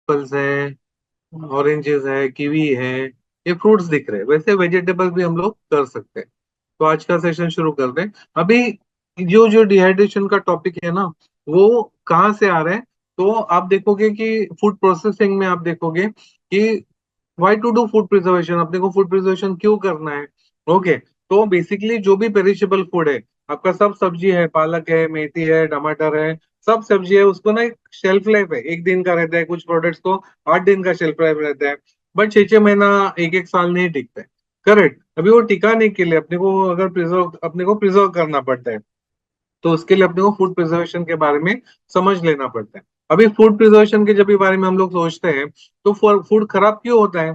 Apples है, oranges है, kiwi है, ये फ्रूट्स दिख रहे हैं। वैसे वेजिटेबल्स भी हम लोग कर सकते हैं। तो आज का सेशन शुरू कर दें। अभी जो जो डिहाइड्रेशन का टॉपिक है ना, वो कहाँ से आ रहा है? तो आप देखोगे कि फूड प्रोसेसिंग में आप देखोगे कि why to do food preservation, अपने को फूड प्रिजर्वेशन क्यों करना है? ओके, तो बेसिकली जो भी पेरिशेबल फूड है, आपका सब सब्जी है, पालक है, मेथी है, टमाटर है, सब सब्जी है, उसको ना एक शेल्फ लाइफ है, एक दिन का रहता है। कुछ प्रोडक्ट्स को 8 दिन का शेल्फ लाइफ रहता है, बट 6 6 महीना, एक एक साल नहीं टिकता है। करेक्ट। अभी वो टिकाने के लिए अपने को अगर प्रिजर्व अपने को प्रिजर्व करना पड़ता है, तो उसके लिए अपने को फूड प्रिजर्वेशन के बारे में समझ लेना पड़ता है। अभी फूड प्रिजर्वेशन के जब भी बारे में हम लोग सोचते हैं, तो फूड खराब क्यों होता है?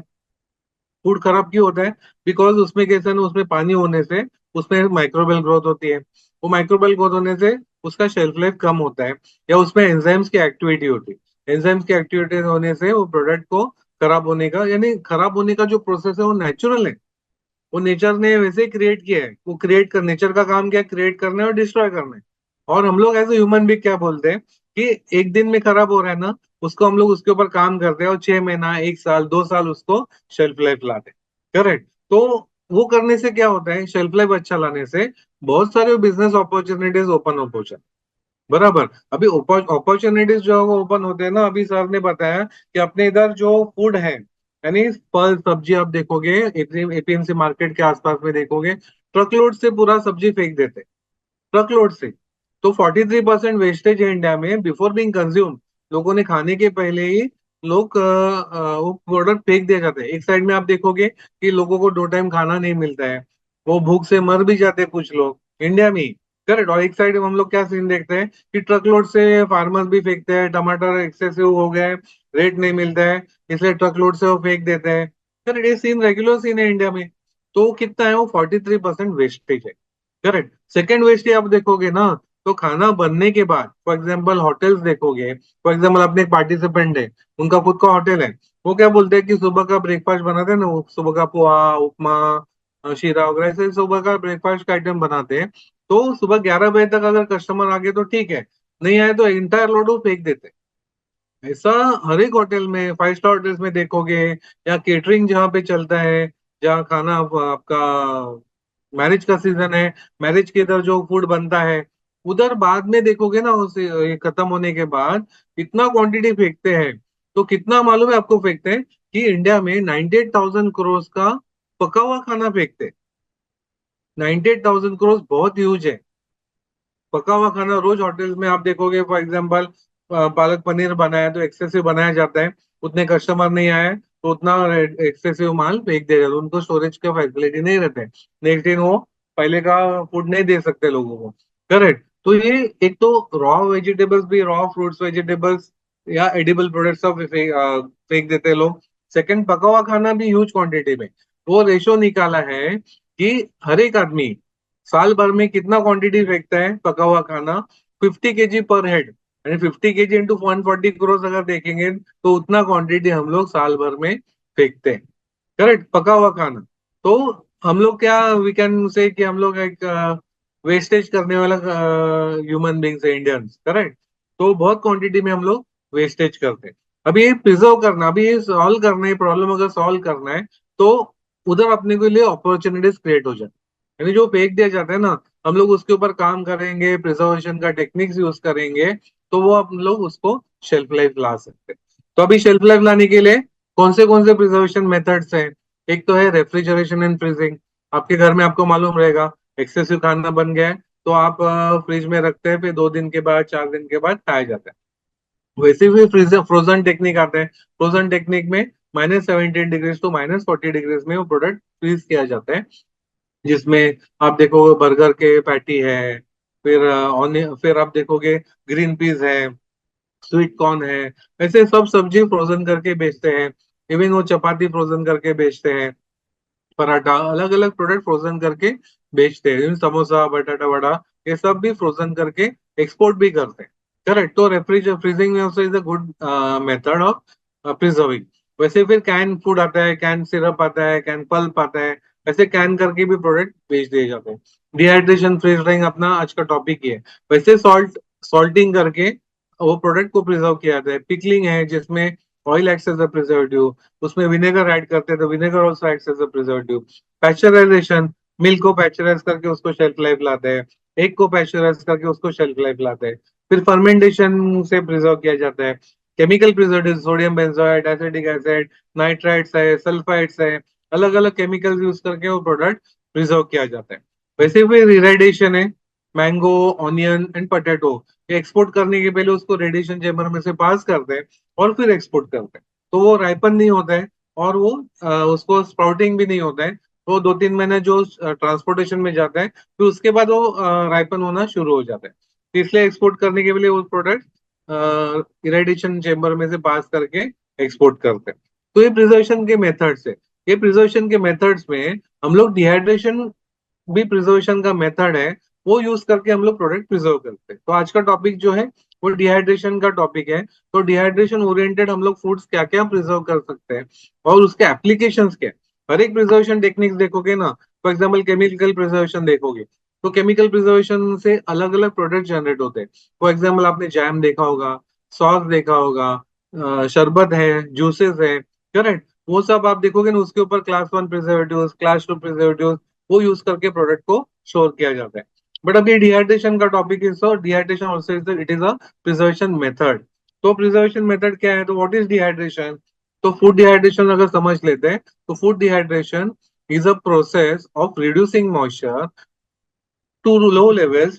फूड खराब क्यों होता है? बिकॉज उसमें कैसे ना, उसमें पानी होने से उसमें माइक्रोबियल ग्रोथ होती है। वो माइक्रोबियल ग्रोथ होने से उसका शेल्फ लाइफ कम होता है, या उसमें एंजाइम्स की एक्टिविटी होती है। एंजाइम्स की एक्टिविटी होने से वो प्रोडक्ट को खराब होने का, यानी खराब होने का जो प्रोसेस है वो नेचुरल है। वो नेचर ने वैसे क्रिएट किया है। वो क्रिएट कर नेचर का काम क्या है? क्रिएट करना है और डिस्ट्रॉय करना है। और हम लोग एज ए ह्यूमन भी क्या बोलते हैं कि एक दिन में खराब हो रहा है ना, उसको हम लोग उसके ऊपर काम करते हैं और 6 महीना, 1 साल, 2 साल उसको शेल्फ लाइफ लाते हैं। करेक्ट। तो वो करने से क्या होता है? शेल्फ लाइफ अच्छा लाने से बहुत सारे बिजनेस अपॉर्चुनिटीज ओपन अप हो जाते हैं। बराबर। अभी अपॉर्चुनिटीज जो है वो ओपन होते हैं ना। अभी सर ने बताया कि अपने इधर जो फूड है, यानी फल सब्जी, आप देखोगे एपीएमसी मार्केट के आसपास में देखोगे, ट्रकलोड से पूरा सब्जी फेंक देते हैं, ट्रकलोड से। तो 43% वेस्टेज है इंडिया में बिफोर बीइंग कंज्यूम। लोगों ने खाने के पहले ही लोग वो प्रोडक्ट फेंक दिया जाता है। एक साइड में आप देखोगे कि लोगों को 2 टाइम खाना नहीं मिलता है, वो भूख से मर भी जाते हैं कुछ लोग इंडिया में ही। करेक्ट। और एक साइड में हम लोग क्या सीन देखते हैं कि ट्रकलोड से फार्मर्स भी फेंकते हैं, टमाटर एक्सेसिव हो गए, रेट नहीं मिलता है, इसलिए ट्रकलोड से वो फेंक देते हैं। करेक्ट। ये सीन रेगुलर सीन है इंडिया में। तो कितना है? वो 43% वेस्टेज है। करेक्ट। सेकेंड वेस्ट आप देखोगे ना, तो खाना बनने के बाद, फॉर एग्जाम्पल होटल्स देखोगे, फॉर एग्जाम्पल अपने एक पार्टिसिपेंट है, उनका खुद का होटल है। वो क्या बोलते हैं कि सुबह का ब्रेकफास्ट बनाते हैं ना, वो सुबह का पोहा, उपमा, शीरा वगैरह, ऐसे सुबह का ब्रेकफास्ट का आइटम बनाते हैं। तो सुबह 11 बजे तक अगर कस्टमर आ गए तो ठीक है, नहीं आए तो इंटायर लोड वो फेंक देते हैं। ऐसा हर एक होटल में, 5 स्टार होटल्स में देखोगे, या केटरिंग जहाँ पे चलता है, जहाँ खाना आपका मैरिज का सीजन है, मैरिज के इधर जो फूड बनता है, उधर बाद में देखोगे ना, उस ये खत्म होने के बाद इतना क्वांटिटी फेंकते हैं। तो कितना मालूम है आपको फेंकते हैं? कि इंडिया में 98,000 करोड़ का पका हुआ खाना फेंकते हैं। 98,000 करोड़ बहुत ह्यूज है। पका हुआ खाना रोज होटल्स में आप देखोगे, फॉर एग्जाम्पल पालक पनीर बनाया तो एक्सेसिव बनाया जाता है, उतने कस्टमर नहीं आए तो उतना एक्सेसिव माल फेंक दिया जाता है। उनको स्टोरेज का फैसिलिटी नहीं रहते, नेक्स्ट दिन वो पहले का फूड नहीं दे सकते लोगों को। करेक्ट। तो ये एक तो रॉ वेजिटेबल्स भी, रॉ फ्रूट्स वेजिटेबल्स या एडिबल प्रोडक्ट्स सब फेंक देते हैं लोग। सेकंड, पका हुआ खाना भी ह्यूज क्वांटिटी में। वो रेशो निकाला है कि हर एक आदमी साल भर में कितना क्वांटिटी फेंकता है पका हुआ खाना? 50 kg पर हेड, यानी 50 kg इंटू 140 करोड़ अगर देखेंगे, तो उतना क्वांटिटी हम लोग साल भर में फेंकते हैं। करेक्ट। पका हुआ खाना। तो हम लोग क्या, वी कैन से कि हम लोग एक वेस्टेज करने वाला ह्यूमन बींग्स है, इंडियंस। करेक्ट। तो बहुत क्वांटिटी में हम लोग वेस्टेज करते हैं। अभी ये प्रिजर्व करना, अभी ये सॉल्व करना है प्रॉब्लम, अगर सॉल्व करना है तो उधर अपने के लिए अपॉर्चुनिटीज क्रिएट हो जाए। यानी जो फेंक दिया जाता है ना, हम लोग उसके ऊपर काम करेंगे, प्रिजर्वेशन का टेक्निक्स यूज करेंगे, तो वो हम लोग उसको शेल्फ लाइफ ला सकते हैं। तो अभी शेल्फ लाइफ लाने के लिए कौन से प्रिजर्वेशन मेथड्स हैं? एक तो है रेफ्रिजरेशन एंड फ्रीजिंग। आपके घर में आपको मालूम रहेगा, एक्सेसिव खाना बन गया है तो आप फ्रिज में रखते हैं, फिर 2 दिन के बाद, 4 दिन के बाद खाया जाता है। वैसे भी फ्रीजर फ्रोजन टेक्निक आता है। फ्रोजन टेक्निक में -17 डिग्रीज टू -40 डिग्रीज में वो प्रोडक्ट फ्रीज किया जाता है, जिसमें आप देखोगे बर्गर के पैटी है, फिर फिर आप देखोगे ग्रीन पीस है, स्वीट कॉर्न है, ऐसे सब सब्जी फ्रोजन करके बेचते हैं। इवन वो चपाती फ्रोजन करके बेचते हैं, पराठा, अलग अलग प्रोडक्ट फ्रोजन करके बेचते हैं। इवन समोसा, बटाटा वड़ा, ये सब भी फ्रोजन करके एक्सपोर्ट भी करते हैं। करेक्ट। तो फ्रीजिंग में also is a good method of preserving. वैसे फिर कैन फूड आता है, कैन सिरप आता है, कैन पल्प आता है, ऐसे कैन करके भी प्रोडक्ट बेच दिए जाते हैं। डिहाइड्रेशन फ्रीजिंग अपना आज का टॉपिक ही है। वैसे सॉल्टिंग करके वो प्रोडक्ट को प्रिजर्व किया जाता है। पिकलिंग है, जिसमें oil acts as a preservative, उसमें विनेगर ऐड करते हैं तो vinegar also acts as a preservative. Pasteurisation, milk को पैस्चराइज करके उसको शेल्फ लाइफ लाते हैं, एग को पैस्चराइज करके उसको शेल्फ लाइफ लाते हैं। फिर फर्मेंटेशन से प्रिजर्व किया जाता है। Chemical preservative, sodium benzoate, acetic acid, nitrites है, सल्फाइड्स है, अलग अलग केमिकल्स यूज करके वो प्रोडक्ट प्रिजर्व किया जाता है। वैसे फिर इरेडिएशन है, मैंगो, ऑनियन एंड पोटैटो, ये एक्सपोर्ट करने के पहले उसको रेडिएशन चेम्बर में से पास करते हैं और फिर एक्सपोर्ट करते हैं। तो वो राइपन नहीं होता है और वो उसको स्प्राउटिंग भी नहीं होता है। वो 2-3 महीने जो ट्रांसपोर्टेशन में जाता है, फिर उसके बाद वो राइपन होना शुरू हो जाता है। तो इसलिए एक्सपोर्ट करने के लिए वो प्रोडक्ट इरेडिएशन चेम्बर में से पास करके एक्सपोर्ट करते हैं। तो ये प्रिजर्वेशन के मेथड्स है। ये प्रिजर्वेशन के मेथड्स में हम लोग डिहाइड्रेशन भी प्रिजर्वेशन का मेथड है, वो यूज करके हम लोग प्रोडक्ट प्रिजर्व करते हैं। तो आज का टॉपिक जो है वो डिहाइड्रेशन का टॉपिक है। तो डिहाइड्रेशन ओरिएंटेड हम लोग फूड्स क्या क्या प्रिजर्व कर सकते हैं और उसके एप्लीकेशंस क्या है। हर एक प्रिजर्वेशन टेक्निक्स देखोगे ना, फॉर एग्जाम्पल केमिकल प्रिजर्वेशन देखोगे तो केमिकल प्रिजर्वेशन से अलग अलग प्रोडक्ट जनरेट होते हैं। फॉर एग्जाम्पल आपने जैम देखा होगा, सॉस देखा होगा, शरबत है, जूसेस है, करेक्ट। वो सब आप देखोगे ना, उसके ऊपर क्लास 1 प्रिजर्वेटिव, क्लास 2 प्रिजर्वेटिव, वो यूज करके प्रोडक्ट को स्टोर किया जाता है। बट अभी डिहाइड्रेशन का topic is, so dehydration also is it is a preservation method. तो प्रिजर्वेशन मेथड क्या है, तो व्हाट इज डिहाइड्रेशन। तो फूड डिहाइड्रेशन अगर समझ लेते हैं तो food dehydration is a process of reducing moisture to low levels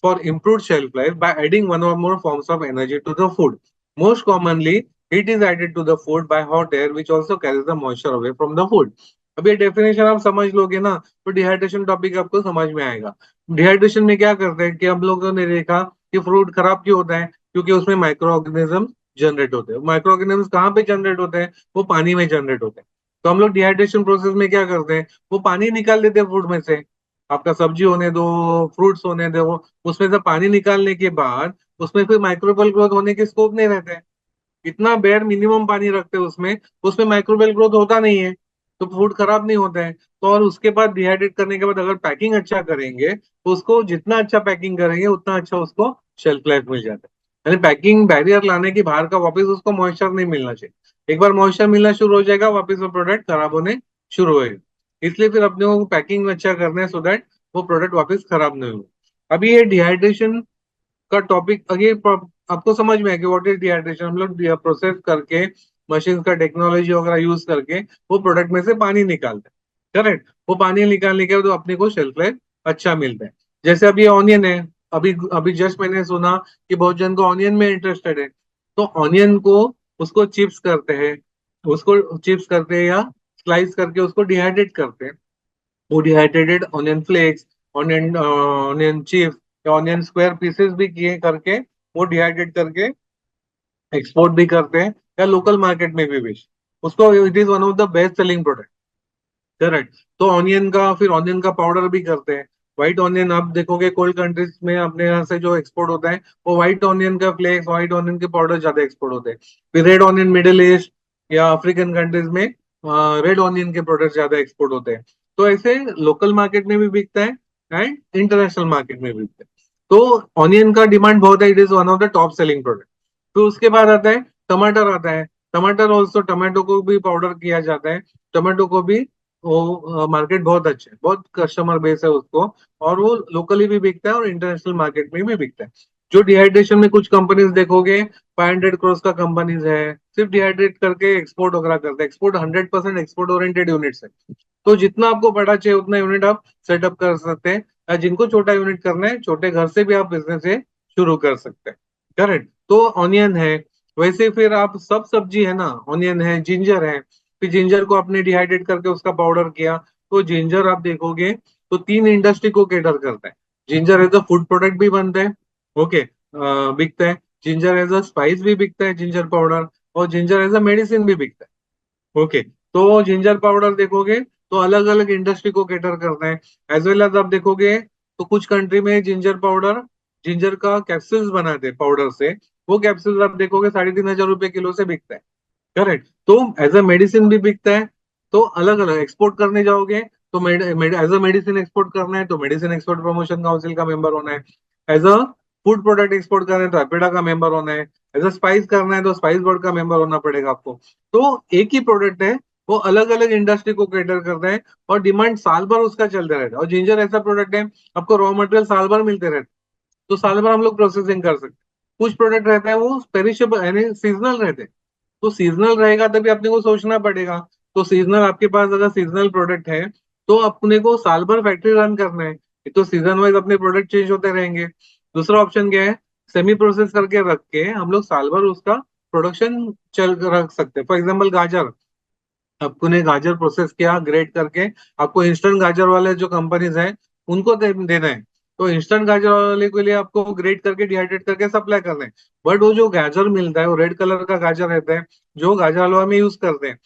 for improved shelf life by adding one or more forms of energy to the food. Most commonly, heat is added to the food by hot air, which also carries the moisture away from the food. अब ये definition आप समझ लोगे ना तो dehydration topic आपको समझ में आएगा। डिहाइड्रेशन में क्या करते हैं कि हम लोगों ने देखा कि फ्रूट खराब क्यों होता है, क्योंकि उसमें माइक्रो ऑर्गेनिज्म जनरेट होते हैं। माइक्रो ऑर्गेनिज्म कहाँ पे जनरेट होते हैं, वो पानी में जनरेट होते हैं। तो हम लोग डिहाइड्रेशन प्रोसेस में क्या करते हैं, वो पानी निकाल देते हैं फूड में से। आपका सब्जी होने दो, फ्रूट्स होने दो, उसमें से पानी निकालने के बाद उसमें फिर माइक्रोबियल ग्रोथ होने के स्कोप नहीं रहते हैं। इतना बेयर मिनिमम पानी रखते हैं उसमें, उसमें माइक्रोबियल ग्रोथ होता नहीं है, तो फूड खराब नहीं होता है। तो और उसके बाद डिहाइड्रेट करने के बाद अगर पैकिंग अच्छा करेंगे तो उसको जितना अच्छा पैकिंग करेंगे उतना अच्छा उसको शेल्फ लाइफ मिल जाता है। यानी पैकिंग बैरियर लाने की बाहर का वापस उसको मॉइस्चर नहीं मिलना चाहिए। एक बार मॉइस्चर मिलना शुरू हो जाएगा वापस वो प्रोडक्ट खराब होने शुरू होएगा। इसलिए फिर अपने को पैकिंग अच्छा करना है, सो दैट वो प्रोडक्ट वापस खराब नहीं हो। अभी ये डिहाइड्रेशन का टॉपिक अगे आपको समझ में है कि व्हाट इज डिहाइड्रेशन। हम लोग प्रोसेस करके मशीन का टेक्नोलॉजी वगैरह यूज करके वो प्रोडक्ट में से पानी निकालते हैं, करेक्ट। वो पानी निकालने के बाद तो अपने को शेल्फ लाइफ अच्छा मिलता है। जैसे अभी ऑनियन है, अभी अभी जस्ट मैंने सुना कि बहुत जन को ऑनियन में इंटरेस्टेड है। तो ऑनियन को, उसको चिप्स करते हैं, उसको चिप्स करते हैं या स्लाइस करके उसको डिहाइड्रेट करते हैं। वो dehydrated onion flakes, onion chips या ऑनियन स्क्वायर पीसेस भी किए करके वो डिहाइड्रेट करके एक्सपोर्ट भी करते हैं या लोकल मार्केट में भी बेच, उसको it is one of the best selling product, correct. तो ऑनियन का, फिर ऑनियन का पाउडर भी करते हैं। व्हाइट ऑनियन आप देखोगे कोल्ड कंट्रीज में अपने यहाँ से जो एक्सपोर्ट होता है, वो व्हाइट ऑनियन का फ्लेक्स, व्हाइट ऑनियन के पाउडर ज्यादा एक्सपोर्ट होते हैं। फिर रेड ऑनियन मिडिल ईस्ट या अफ्रीकन कंट्रीज में रेड ऑनियन के प्रोडक्ट ज्यादा एक्सपोर्ट होते हैं। तो ऐसे लोकल मार्केट में भी बिकता है एंड इंटरनेशनल मार्केट में भी बिकता है। तो ऑनियन का डिमांड बहुत है, it is one of the top selling product. फिर उसके बाद आता है टमाटर आता है। टमाटर ऑल्सो, टमाटो को भी पाउडर किया जाता है। टमाटो को भी वो मार्केट बहुत अच्छा है, बहुत कस्टमर बेस है उसको, और वो लोकली भी बिकता है और इंटरनेशनल मार्केट में भी बिकता है। जो डिहाइड्रेशन में कुछ कंपनीज देखोगे, 500 करोड़ का कंपनीज है, सिर्फ डिहाइड्रेट करके एक्सपोर्ट वगैरह करते हैं। एक्सपोर्ट 100% एक्सपोर्ट ओरिएंटेड यूनिट्स है। तो जितना आपको बड़ा चाहिए उतना यूनिट आप सेटअप कर सकते हैं, या जिनको छोटा यूनिट करना है छोटे घर से भी आप बिजनेस से शुरू कर सकते हैं, करेक्ट। तो ऑनियन है, वैसे फिर आप सब सब्जी है ना, ऑनियन है, जिंजर है। फिर जिंजर को आपने डिहाइड्रेट करके उसका पाउडर किया, तो जिंजर आप देखोगे तो 3 इंडस्ट्री को केटर करता है। Ginger as a food product भी बनता है, ओके, बिकता है। जिंजर एज अ स्पाइस भी बिकता है, जिंजर पाउडर। और जिंजर एज अ मेडिसिन भी बिकता है, ओके। तो जिंजर पाउडर देखोगे तो अलग अलग इंडस्ट्री को केटर करता है। एज वेल एज आप देखोगे तो कुछ कंट्री में जिंजर पाउडर, जिंजर का कैप्सूल्स बनाते हैं पाउडर से। वो कैप्सूल्स आप देखोगे 3,500 रुपए किलो से बिकता है, करेक्ट। तो एज अ मेडिसिन भी बिकता है। तो अलग अलग एक्सपोर्ट करने जाओगे तो एज अ मेडिसिन एक्सपोर्ट करना है तो मेडिसिन एक्सपोर्ट प्रमोशन काउंसिल का मेंबर होना है। As a food product export करना है तो एपेडा का मेंबर होना है, एज अ स्पाइस करना है तो स्पाइस बोर्ड का मेंबर होना पड़ेगा आपको। तो एक ही प्रोडक्ट है, वो अलग अलग इंडस्ट्री को कैटर करता है और डिमांड साल भर उसका चलता रहता है। और जिंजर ऐसा प्रोडक्ट है, आपको रॉ मटेरियल साल भर मिलते रहते हैं, तो साल भर हम लोग प्रोसेसिंग कर सकते हैं। कुछ प्रोडक्ट रहता है वो पेरिशेबल यानी सीजनल रहते हैं, तो सीजनल रहेगा तभी अपने को सोचना पड़ेगा। तो सीजनल आपके पास अगर सीजनल प्रोडक्ट है तो अपने को साल भर फैक्ट्री रन करना है, एक तो सीजन वाइज अपने प्रोडक्ट चेंज होते रहेंगे। दूसरा ऑप्शन क्या है, सेमी प्रोसेस करके रख के हम लोग साल भर उसका प्रोडक्शन चल रख सकते हैं। फॉर एग्जाम्पल गाजर, आपको ने गाजर प्रोसेस किया ग्रेट करके, आपको इंस्टेंट गाजर वाले जो कंपनीज हैं उनको देना है, तो इंस्टेंट गाजर वाले के लिए आपको ग्रेट करके डिहाइड्रेट करके सप्लाई करना है। बट वो जो गाजर मिलता है वो रेड कलर का गाजर रहता है, जो गाजर हलवा में यूज करते हैं,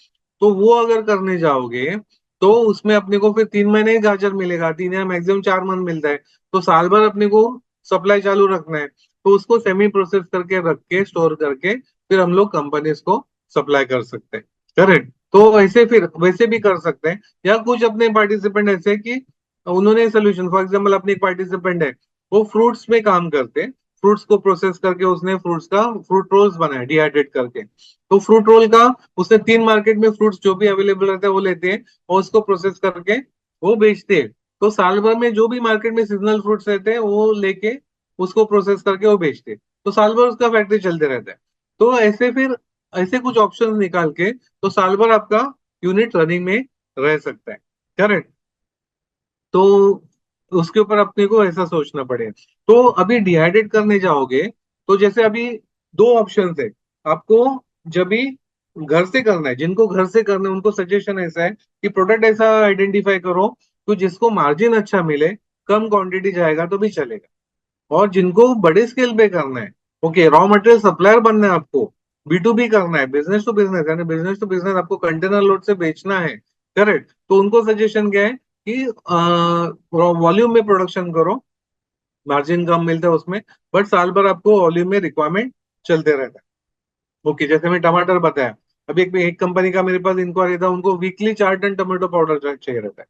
तो वो अगर करने जाओगे तो उसमें अपने को फिर 3 महीने ही गाजर मिलेगा, 3 या मैक्सिमम 4 मंथ मिलता है, तो साल भर अपने को सप्लाई चालू रखना है। तो उसको सेमी प्रोसेस करके रख के स्टोर करके फिर हम लोग कंपनीज को सप्लाई कर सकते हैं। करेक्ट। तो ऐसे फिर वैसे भी कर सकते हैं, या कुछ अपने पार्टिसिपेंट ऐसे हैं कि उन्होंने सोल्यूशन, फॉर एग्जांपल अपने एक पार्टिसिपेंट है, वो फ्रूट्स में काम करते हैं, फ्रूट्स को प्रोसेस करके उसने फ्रूट्स का फ्रूट रोल्स बनाया डिहाइड्रेट करके। तो फ्रूट रोल का उसने 3 मार्केट में फ्रूट्स जो भी अवेलेबल रहते हैं वो लेते हैं और उसको प्रोसेस करके वो बेचते हैं। तो साल भर में जो भी मार्केट में सीजनल फ्रूट्स रहते हैं वो लेके उसको प्रोसेस करके वो बेचते हैं, तो साल भर उसका फैक्ट्री चलते रहता है। तो ऐसे फिर ऐसे कुछ ऑप्शन निकाल के तो साल भर आपका यूनिट रनिंग में रह सकता है। करेक्ट। तो उसके ऊपर अपने को ऐसा सोचना पड़ेगा। तो अभी डिहाइड्रेट करने जाओगे तो जैसे अभी दो ऑप्शन है आपको, जब भी घर से करना है, जिनको घर से करना है उनको सजेशन ऐसा है कि प्रोडक्ट ऐसा आइडेंटिफाई करो तो जिसको मार्जिन अच्छा मिले, कम क्वांटिटी जाएगा तो भी चलेगा। और जिनको बड़े स्केल पे करना है, ओके, रॉ मटेरियल सप्लायर बनना है आपको, B2B करना है, बिजनेस टू बिजनेस, यानी बिजनेस टू बिजनेस आपको कंटेनर लोड से बेचना है, करेक्ट, तो उनको सजेशन क्या है कि वॉल्यूम में प्रोडक्शन करो, मार्जिन कम मिलता है उसमें, बट साल भर आपको वॉल्यूम में रिक्वायरमेंट चलते रहता है। ओके, जैसे मैं टमाटर बताया, अभी एक कंपनी का मेरे पास इंक्वायरी था, उनको वीकली 4 टन टमाटो पाउडर चाहिए रहता है।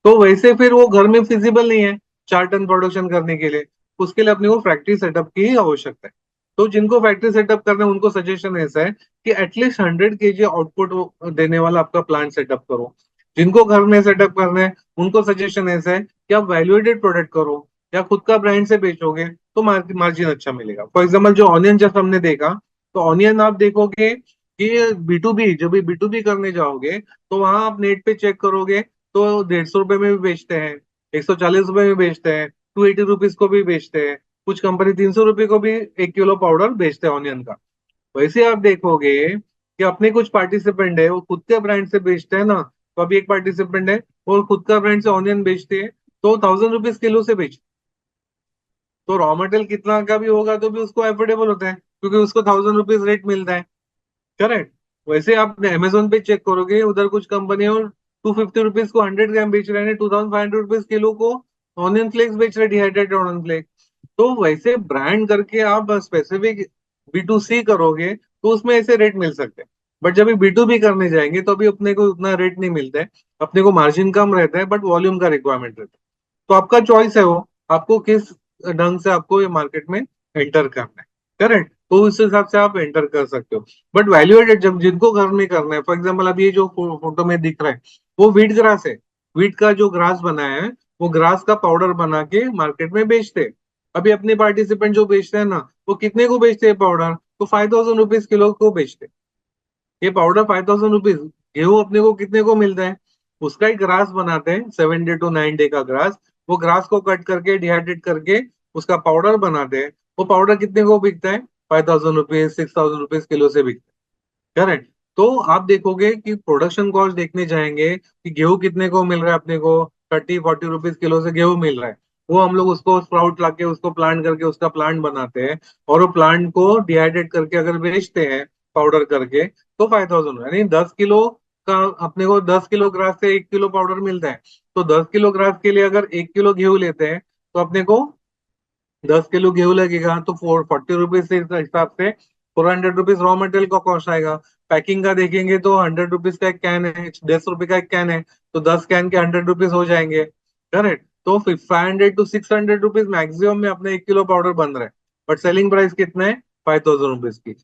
तो वैसे फिर वो घर में फिजिबल नहीं है 4 टन प्रोडक्शन करने के लिए, उसके लिए अपने को फैक्ट्री सेटअप की ही आवश्यकता है। तो जिनको फैक्ट्री सेटअप करना है उनको सजेशन ऐसा है कि एटलीस्ट 100 kg आउटपुट देने वाला आपका प्लांट सेटअप करो। जिनको घर में सेटअप करना है उनको सजेशन ऐसा है कि आप वैल्यूएटेड प्रोडक्ट करो, या खुद का ब्रांड से बेचोगे तो मार्जिन अच्छा मिलेगा। फॉर एग्जाम्पल जो ऑनियन जस्ट हमने देखा, तो ऑनियन आप देखोगे कि B2B, जब भी B2B करने जाओगे तो वहां आप नेट पे चेक करोगे तो 150 रुपए में भी बेचते हैं, 140 रुपए में बेचते हैं, 280 रुपीज को भी बेचते हैं, कुछ कंपनी 300 रुपए को भी 1 किलो पाउडर बेचते हैं ऑनियन का। वैसे आप देखोगे कि अपने कुछ पार्टिसिपेंट है वो खुद के ब्रांड से बेचते हैं ना, तो अभी एक पार्टिसिपेंट है वो खुद का ब्रांड से ऑनियन बेचते हैं, तो 1000 रुपीज किलो से बेचते, तो रॉ मटेरियल कितना का भी होगा तो भी उसको एफोर्डेबल होता है क्योंकि उसको 1000 रुपीज रेट मिलता है। करेक्ट। वैसे आप अमेजोन पे चेक करोगे, उधर कुछ कंपनी और 250 रुपीज को 100 ग्राम बेच रहे हैं, 2500 रुपीज किलो को ऑनियन फ्लेक्स बेच रहे हैं, डिहाइड्रेटेड ऑनियन फ्लेक्स। तो वैसे ब्रांड करके आप स्पेसिफिक B2C करोगे तो उसमें ऐसे रेट मिल सकते हैं, बट जब B2B करने जाएंगे तो अभी अपने को उतना रेट नहीं मिलता है, अपने को मार्जिन कम रहता है बट वॉल्यूम का रिक्वायरमेंट रहता है। तो आपका चॉइस है वो, आपको किस ढंग से आपको ये मार्केट में एंटर करना है। करेक्ट। तो उस हिसाब से आप एंटर कर सकते हो। बट वैल्यू एडेड जब जिनको घर में करना है, फॉर एग्जाम्पल अभी ये जो फोटो में दिख रहा है वो वीट ग्रास है, वीट का जो ग्रास बनाया है वो ग्रास का पाउडर बना के मार्केट में बेचते हैं। अभी अपने पार्टिसिपेंट जो बेचते हैं ना, वो कितने को बेचते हैं पाउडर, तो 5000 रुपीज किलो को बेचते हैं। ये पाउडर 5000 रुपीज, गेहूं अपने को कितने को मिलता है, उसका ही ग्रास बनाते हैं 7 डे to 9 डे का ग्रास, वो ग्रास को कट करके डिहाइड्रेट करके उसका पाउडर बनाते हैं। वो पाउडर कितने को बिकता है, 5000 रुपीज 6000 रुपीज किलो से बिकता है। करेक्ट। तो आप देखोगे कि प्रोडक्शन कॉस्ट देखने जाएंगे कि गेहूं कितने को मिल रहा है अपने को, 30-40 रुपीज किलो से गेहूं मिल रहा है, वो हम लोग उसको स्प्राउट लाके उसको प्लांट करके उसका प्लांट बनाते हैं, और वो प्लांट को डिहाइड्रेट करके अगर बेचते हैं पाउडर करके, तो 5000, यानी 10 किलो का अपने को 10 किलो ग्रास से 1 किलो पाउडर मिलता है। तो 10 किलो ग्रास के लिए अगर 1 किलो गेहूं लेते हैं तो अपने को 10 किलो गेहूं लगेगा, तो 40 रुपीज से हिसाब से 400 रुपीज रॉ मटेरियल का कॉस्ट आएगा। पैकिंग का देखेंगे तो 100 रुपीज का एक कैन है, 10 रुपए का एक कैन है, तो 10 कैन के 100 रुपीज हो जाएंगे। करेक्ट। तो 500 to 600 रुपीज मैक्सिमम में अपने 1 किलो पाउडर बन रहा है। बट सेलिंग प्राइस कितना है, 5000 रुपीज की।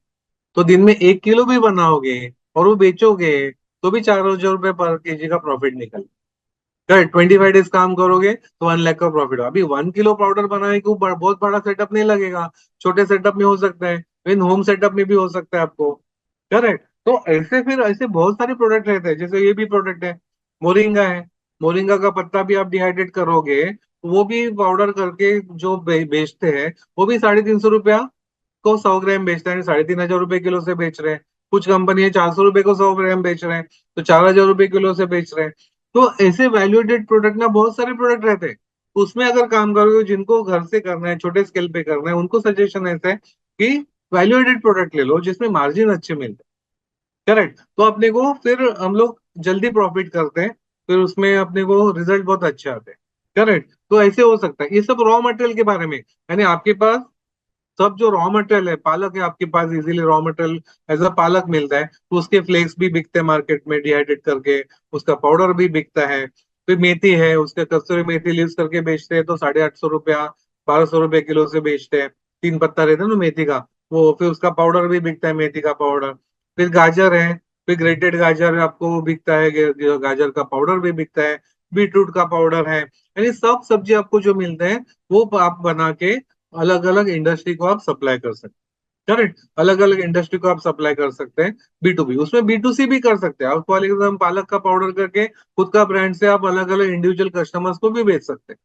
तो दिन में 1 किलो भी बनाओगे और वो बेचोगे तो भी 4000 रुपये पर केजी का प्रॉफिट निकल। करेक्ट, 25 डेज काम करोगे तो 1 लाख का प्रॉफिट। अभी 1 किलो पाउडर बनाने को बहुत बड़ा सेटअप नहीं लगेगा, छोटे सेटअप में हो सकता है, इन होम सेटअप में भी हो सकता है आपको। करेक्ट। तो ऐसे फिर ऐसे बहुत सारे प्रोडक्ट रहते हैं, जैसे ये भी प्रोडक्ट है, मोरिंगा है। मोरिंगा का पत्ता भी आप डिहाइड्रेट करोगे तो वो भी पाउडर करके जो बेचते हैं, वो भी 350 रुपया को 100 ग्राम बेचते हैं, 3500 रुपए किलो से बेच रहे हैं। कुछ कंपनी 400 रुपए को 100 ग्राम बेच रहे हैं, तो 4000 रुपए किलो से बेच रहे हैं। तो ऐसे वैल्यूएटेड प्रोडक्ट ना बहुत सारे प्रोडक्ट रहते हैं। उसमें अगर काम करोगे, जिनको घर से करना है, छोटे स्केल पे करना है, उनको सजेशन ऐसा है कि वैल्यूएटेड प्रोडक्ट ले लो जिसमें मार्जिन अच्छे मिलते हैं। करेक्ट। तो अपने को फिर हम लोग जल्दी प्रॉफिट करते हैं, फिर उसमें अपने को रिजल्ट बहुत अच्छे आते हैं। करेक्ट। तो ऐसे हो सकता है। ये सब रॉ मटेरियल के बारे में, यानी आपके पास सब जो रॉ मटेरियल है, पालक है आपके पास, easily raw material as a पालक मिलता है, तो उसके फ्लेक्स भी बिकते हैं मार्केट में डिहाइड्रेट करके, उसका पाउडर भी बिकता है। फिर मेथी है, उसके कस्तूरी मेथी लीव्स करके बेचते हैं, तो 850 रुपया 1200 रुपये किलो से बेचते हैं। 3 पत्ता रहता है ना मेथी का, वो फिर उसका पाउडर भी बिकता है, मेथी का पाउडर। फिर गाजर है, फिर ग्रेटेड गाजर आपको वो बिकता है, गाजर का पाउडर भी बिकता है। बीटरूट का पाउडर है, यानी सब सब्जी आपको जो मिलते हैं वो आप बना के अलग अलग इंडस्ट्री को आप सप्लाई कर सकते हैं। करेक्ट, अलग अलग इंडस्ट्री को आप सप्लाई कर सकते हैं। B2B, उसमें B2C भी कर सकते हैं आप। फॉर एग्जाम्पल पालक का पाउडर करके खुद का ब्रांड से आप अलग अलग इंडिविजुअल कस्टमर्स को भी बेच सकते हैं,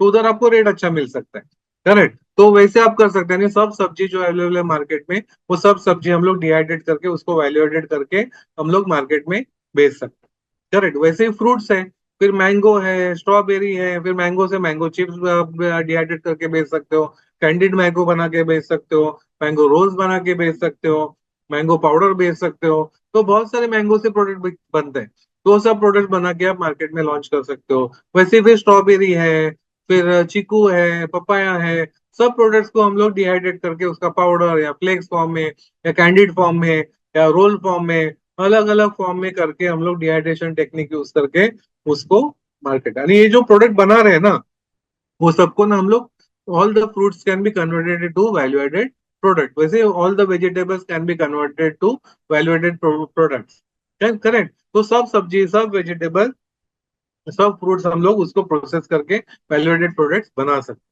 तो उधर आपको रेट अच्छा मिल सकता है। करेक्ट। तो वैसे आप कर सकते हैं, नहीं सब सब्जी जो अवेलेबल है मार्केट में, वो सब सब्जी हम लोग डिहाइड्रेट करके उसको वैल्यू एडेड करके हम लोग मार्केट में बेच सकते हैं। करेक्ट। वैसे ही फ्रूट्स है, फिर मैंगो है, स्ट्रॉबेरी है, फिर मैंगो से मैंगो चिप्स डिहाइड्रेट करके बेच सकते हो, कैंडिड मैंगो बना के बेच सकते हो, मैंगो रोल्स बना के बेच सकते हो, मैंगो पाउडर बेच सकते हो। तो बहुत सारे मैंगो से प्रोडक्ट बनते हैं, तो वो सब प्रोडक्ट बना के आप मार्केट में लॉन्च कर सकते हो। वैसे फिर स्ट्रॉबेरी है, फिर चीकू है, पपाया है, सब प्रोडक्ट्स को हम लोग डिहाइड्रेट करके उसका पाउडर या फ्लेक्स फॉर्म में या कैंडिड फॉर्म में या रोल फॉर्म में, अलग अलग फॉर्म में करके हम लोग डिहाइड्रेशन टेक्निक यूज करके उसको मार्केट, यानी ये जो प्रोडक्ट बना रहे हैं ना, वो सबको ना हम लोग, all the fruits can be converted to value added product, वैसे all the vegetables can be converted to value added products. Correct. तो सब सब्जी, सब वेजिटेबल, सब फ्रूट्स हम लोग उसको प्रोसेस करके वैल्यू एडेड प्रोडक्ट्स बना सकते हैं।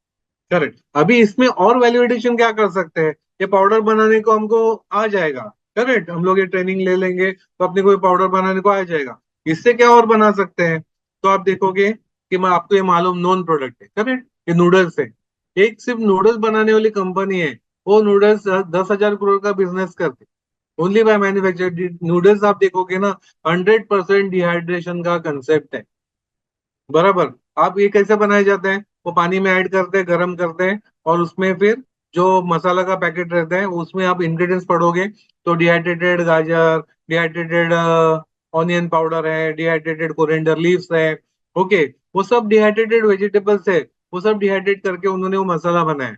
करेक्ट। अभी इसमें और वैल्यू एडिशन क्या कर सकते हैं, ये पाउडर बनाने को हमको आ जाएगा। करेक्ट, हम लोग ये ट्रेनिंग ले लेंगे तो अपने को ये पाउडर बनाने को आ जाएगा। इससे क्या और बना सकते हैं, तो आप देखोगे कि मैं आपको ये मालूम नॉन प्रोडक्ट है। करेक्ट, ये नूडल्स है। एक सिर्फ नूडल्स बनाने वाली कंपनी है, वो नूडल्स 10,000 करोड़ का बिजनेस करते, ओनली बाय मैन्युफैक्चर नूडल्स। आप देखोगे ना, 100% डिहाइड्रेशन का कंसेप्ट है। बराबर। आप ये कैसे बनाए जाते हैं, वो पानी में ऐड करते हैं, गर्म करते हैं, और उसमें फिर जो मसाला का पैकेट रहता है उसमें आप इंग्रेडिएंट्स पढ़ोगे तो डिहाइड्रेटेड गाजर, डिहाइड्रेटेड ऑनियन पाउडर है, डिहाइड्रेटेड कोरिएंडर लीव्स है। ओके, वो सब डिहाइड्रेटेड वेजिटेबल्स है, वो सब डिहाइड्रेट करके उन्होंने वो मसाला बनाया।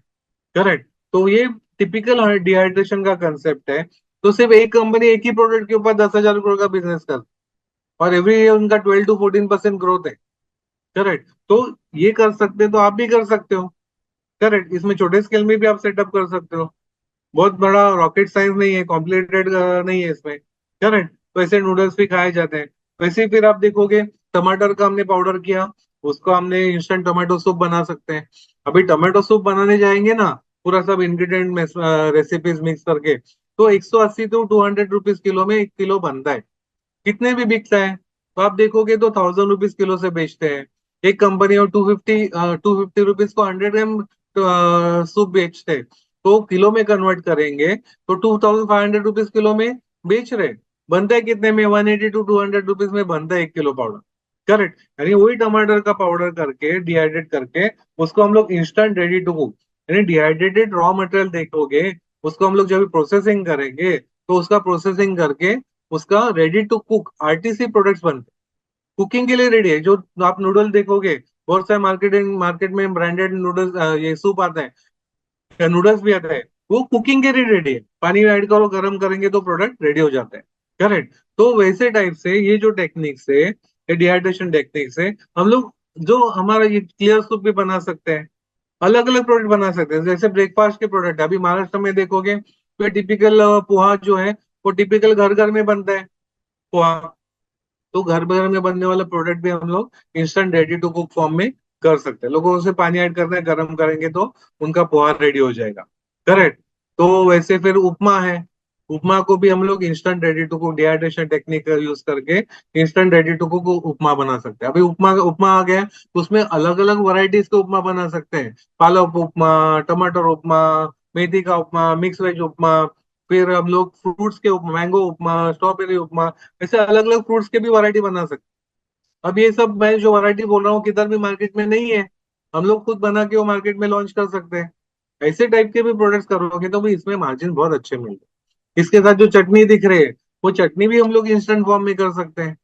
करेक्ट। तो ये टिपिकल डिहाइड्रेशन का कंसेप्ट है। तो सिर्फ एक कंपनी एक ही प्रोडक्ट के ऊपर 10,000 करोड़ का बिजनेस कर, और एवरी ईयर उनका 12 to 14% ग्रोथ है। करेक्ट। तो ये कर सकते हैं तो आप भी कर सकते हो। करेक्ट, इसमें छोटे स्केल में भी आप सेटअप कर सकते हो, बहुत बड़ा रॉकेट साइंस नहीं है, कॉम्प्लिकेटेड नहीं है इसमें। करेक्ट। वैसे नूडल्स भी खाए जाते हैं। वैसे ही फिर आप देखोगे, टमाटर का हमने पाउडर किया, उसको हमने इंस्टेंट टमाटो सूप बना सकते हैं। अभी टमाटो सूप बनाने जाएंगे ना, पूरा सब इंग्रेडिएंट रेसिपीज मिक्स करके, तो 180 to 200 रुपीज किलो में 1 किलो बनता है। कितने भी बिकता है, तो आप देखोगे तो 1000 रुपीज किलो से बेचते हैं। एक कंपनी और 250 रुपीज को 100 ग्राम सूप बेचते हैं, तो किलो में कन्वर्ट करेंगे तो 2500 रुपीज किलो में बेच रहे। बनता है कितने में, 180 to 200 रुपीज में बनता है 1 किलो पाउडर। करेक्ट, यानी वही टमाटर का पाउडर करके डिहाइड्रेट करके उसको हम लोग इंस्टेंट रेडी टू कुक, यानी डिहाइड्रेटेड रॉ मटेरियल देखोगे, उसको हम लोग जब प्रोसेसिंग करेंगे तो उसका प्रोसेसिंग करके उसका ready to cook RTC products बनते, कुकिंग के लिए रेडी है। जो आप नूडल देखोगे, बहुत सारे मार्केट में ब्रांडेड नूडल्स, ये सूप आता है, नूडल्स भी आता है, वो कुकिंग के लिए रेडी है। पानी में ऐड करो, गर्म करेंगे तो प्रोडक्ट रेडी हो जाता है। करेक्ट। तो वैसे टाइप से ये जो टेक्निक से, ये डिहाइड्रेशन टेक्निक से हम लोग जो हमारा ये क्लियर सूप भी बना सकते हैं। अलग अलग प्रोडक्ट बना सकते हैं। जैसे ब्रेकफास्ट के प्रोडक्ट है, अभी महाराष्ट्र में देखोगे तो टिपिकल पोहा जो है वो टिपिकल घर घर में बनता है पोहा। तो घर घर में बनने वाला प्रोडक्ट भी हम लोग instant ready to cook form में कर सकते हैं। लोगों से पानी ऐड करना है, गर्म करेंगे तो उनका पोहा रेडी हो जाएगा। करेक्ट। तो वैसे फिर उपमा है, उपमा को भी हम लोग instant ready to cook dehydration technique use करके instant ready to cook upma बना सकते हैं। अभी उपमा उपमा आ गया है, तो उसमें अलग अलग वैरायटीज के उपमा बना सकते हैं। पालक उपमा, टमाटर उपमा, मेथी का उपमा, मिक्स वेज उपमा, फिर हम लोग फ्रूट्स के उपमा, मैंगो उपमा, स्ट्रॉबेरी उपमा, ऐसे अलग अलग फ्रूट्स के भी वैरायटी बना सकते हैं। अब ये सब मैं जो वैरायटी बोल रहा हूँ किधर भी मार्केट में नहीं है, हम लोग खुद बना के वो मार्केट में लॉन्च कर सकते हैं। ऐसे टाइप के भी प्रोडक्ट्स करोगे तो भी इसमें मार्जिन बहुत अच्छे मिलते हैं। इसके साथ जो चटनी दिख रही है वो चटनी भी हम लोग इंस्टेंट फॉर्म में कर सकते हैं।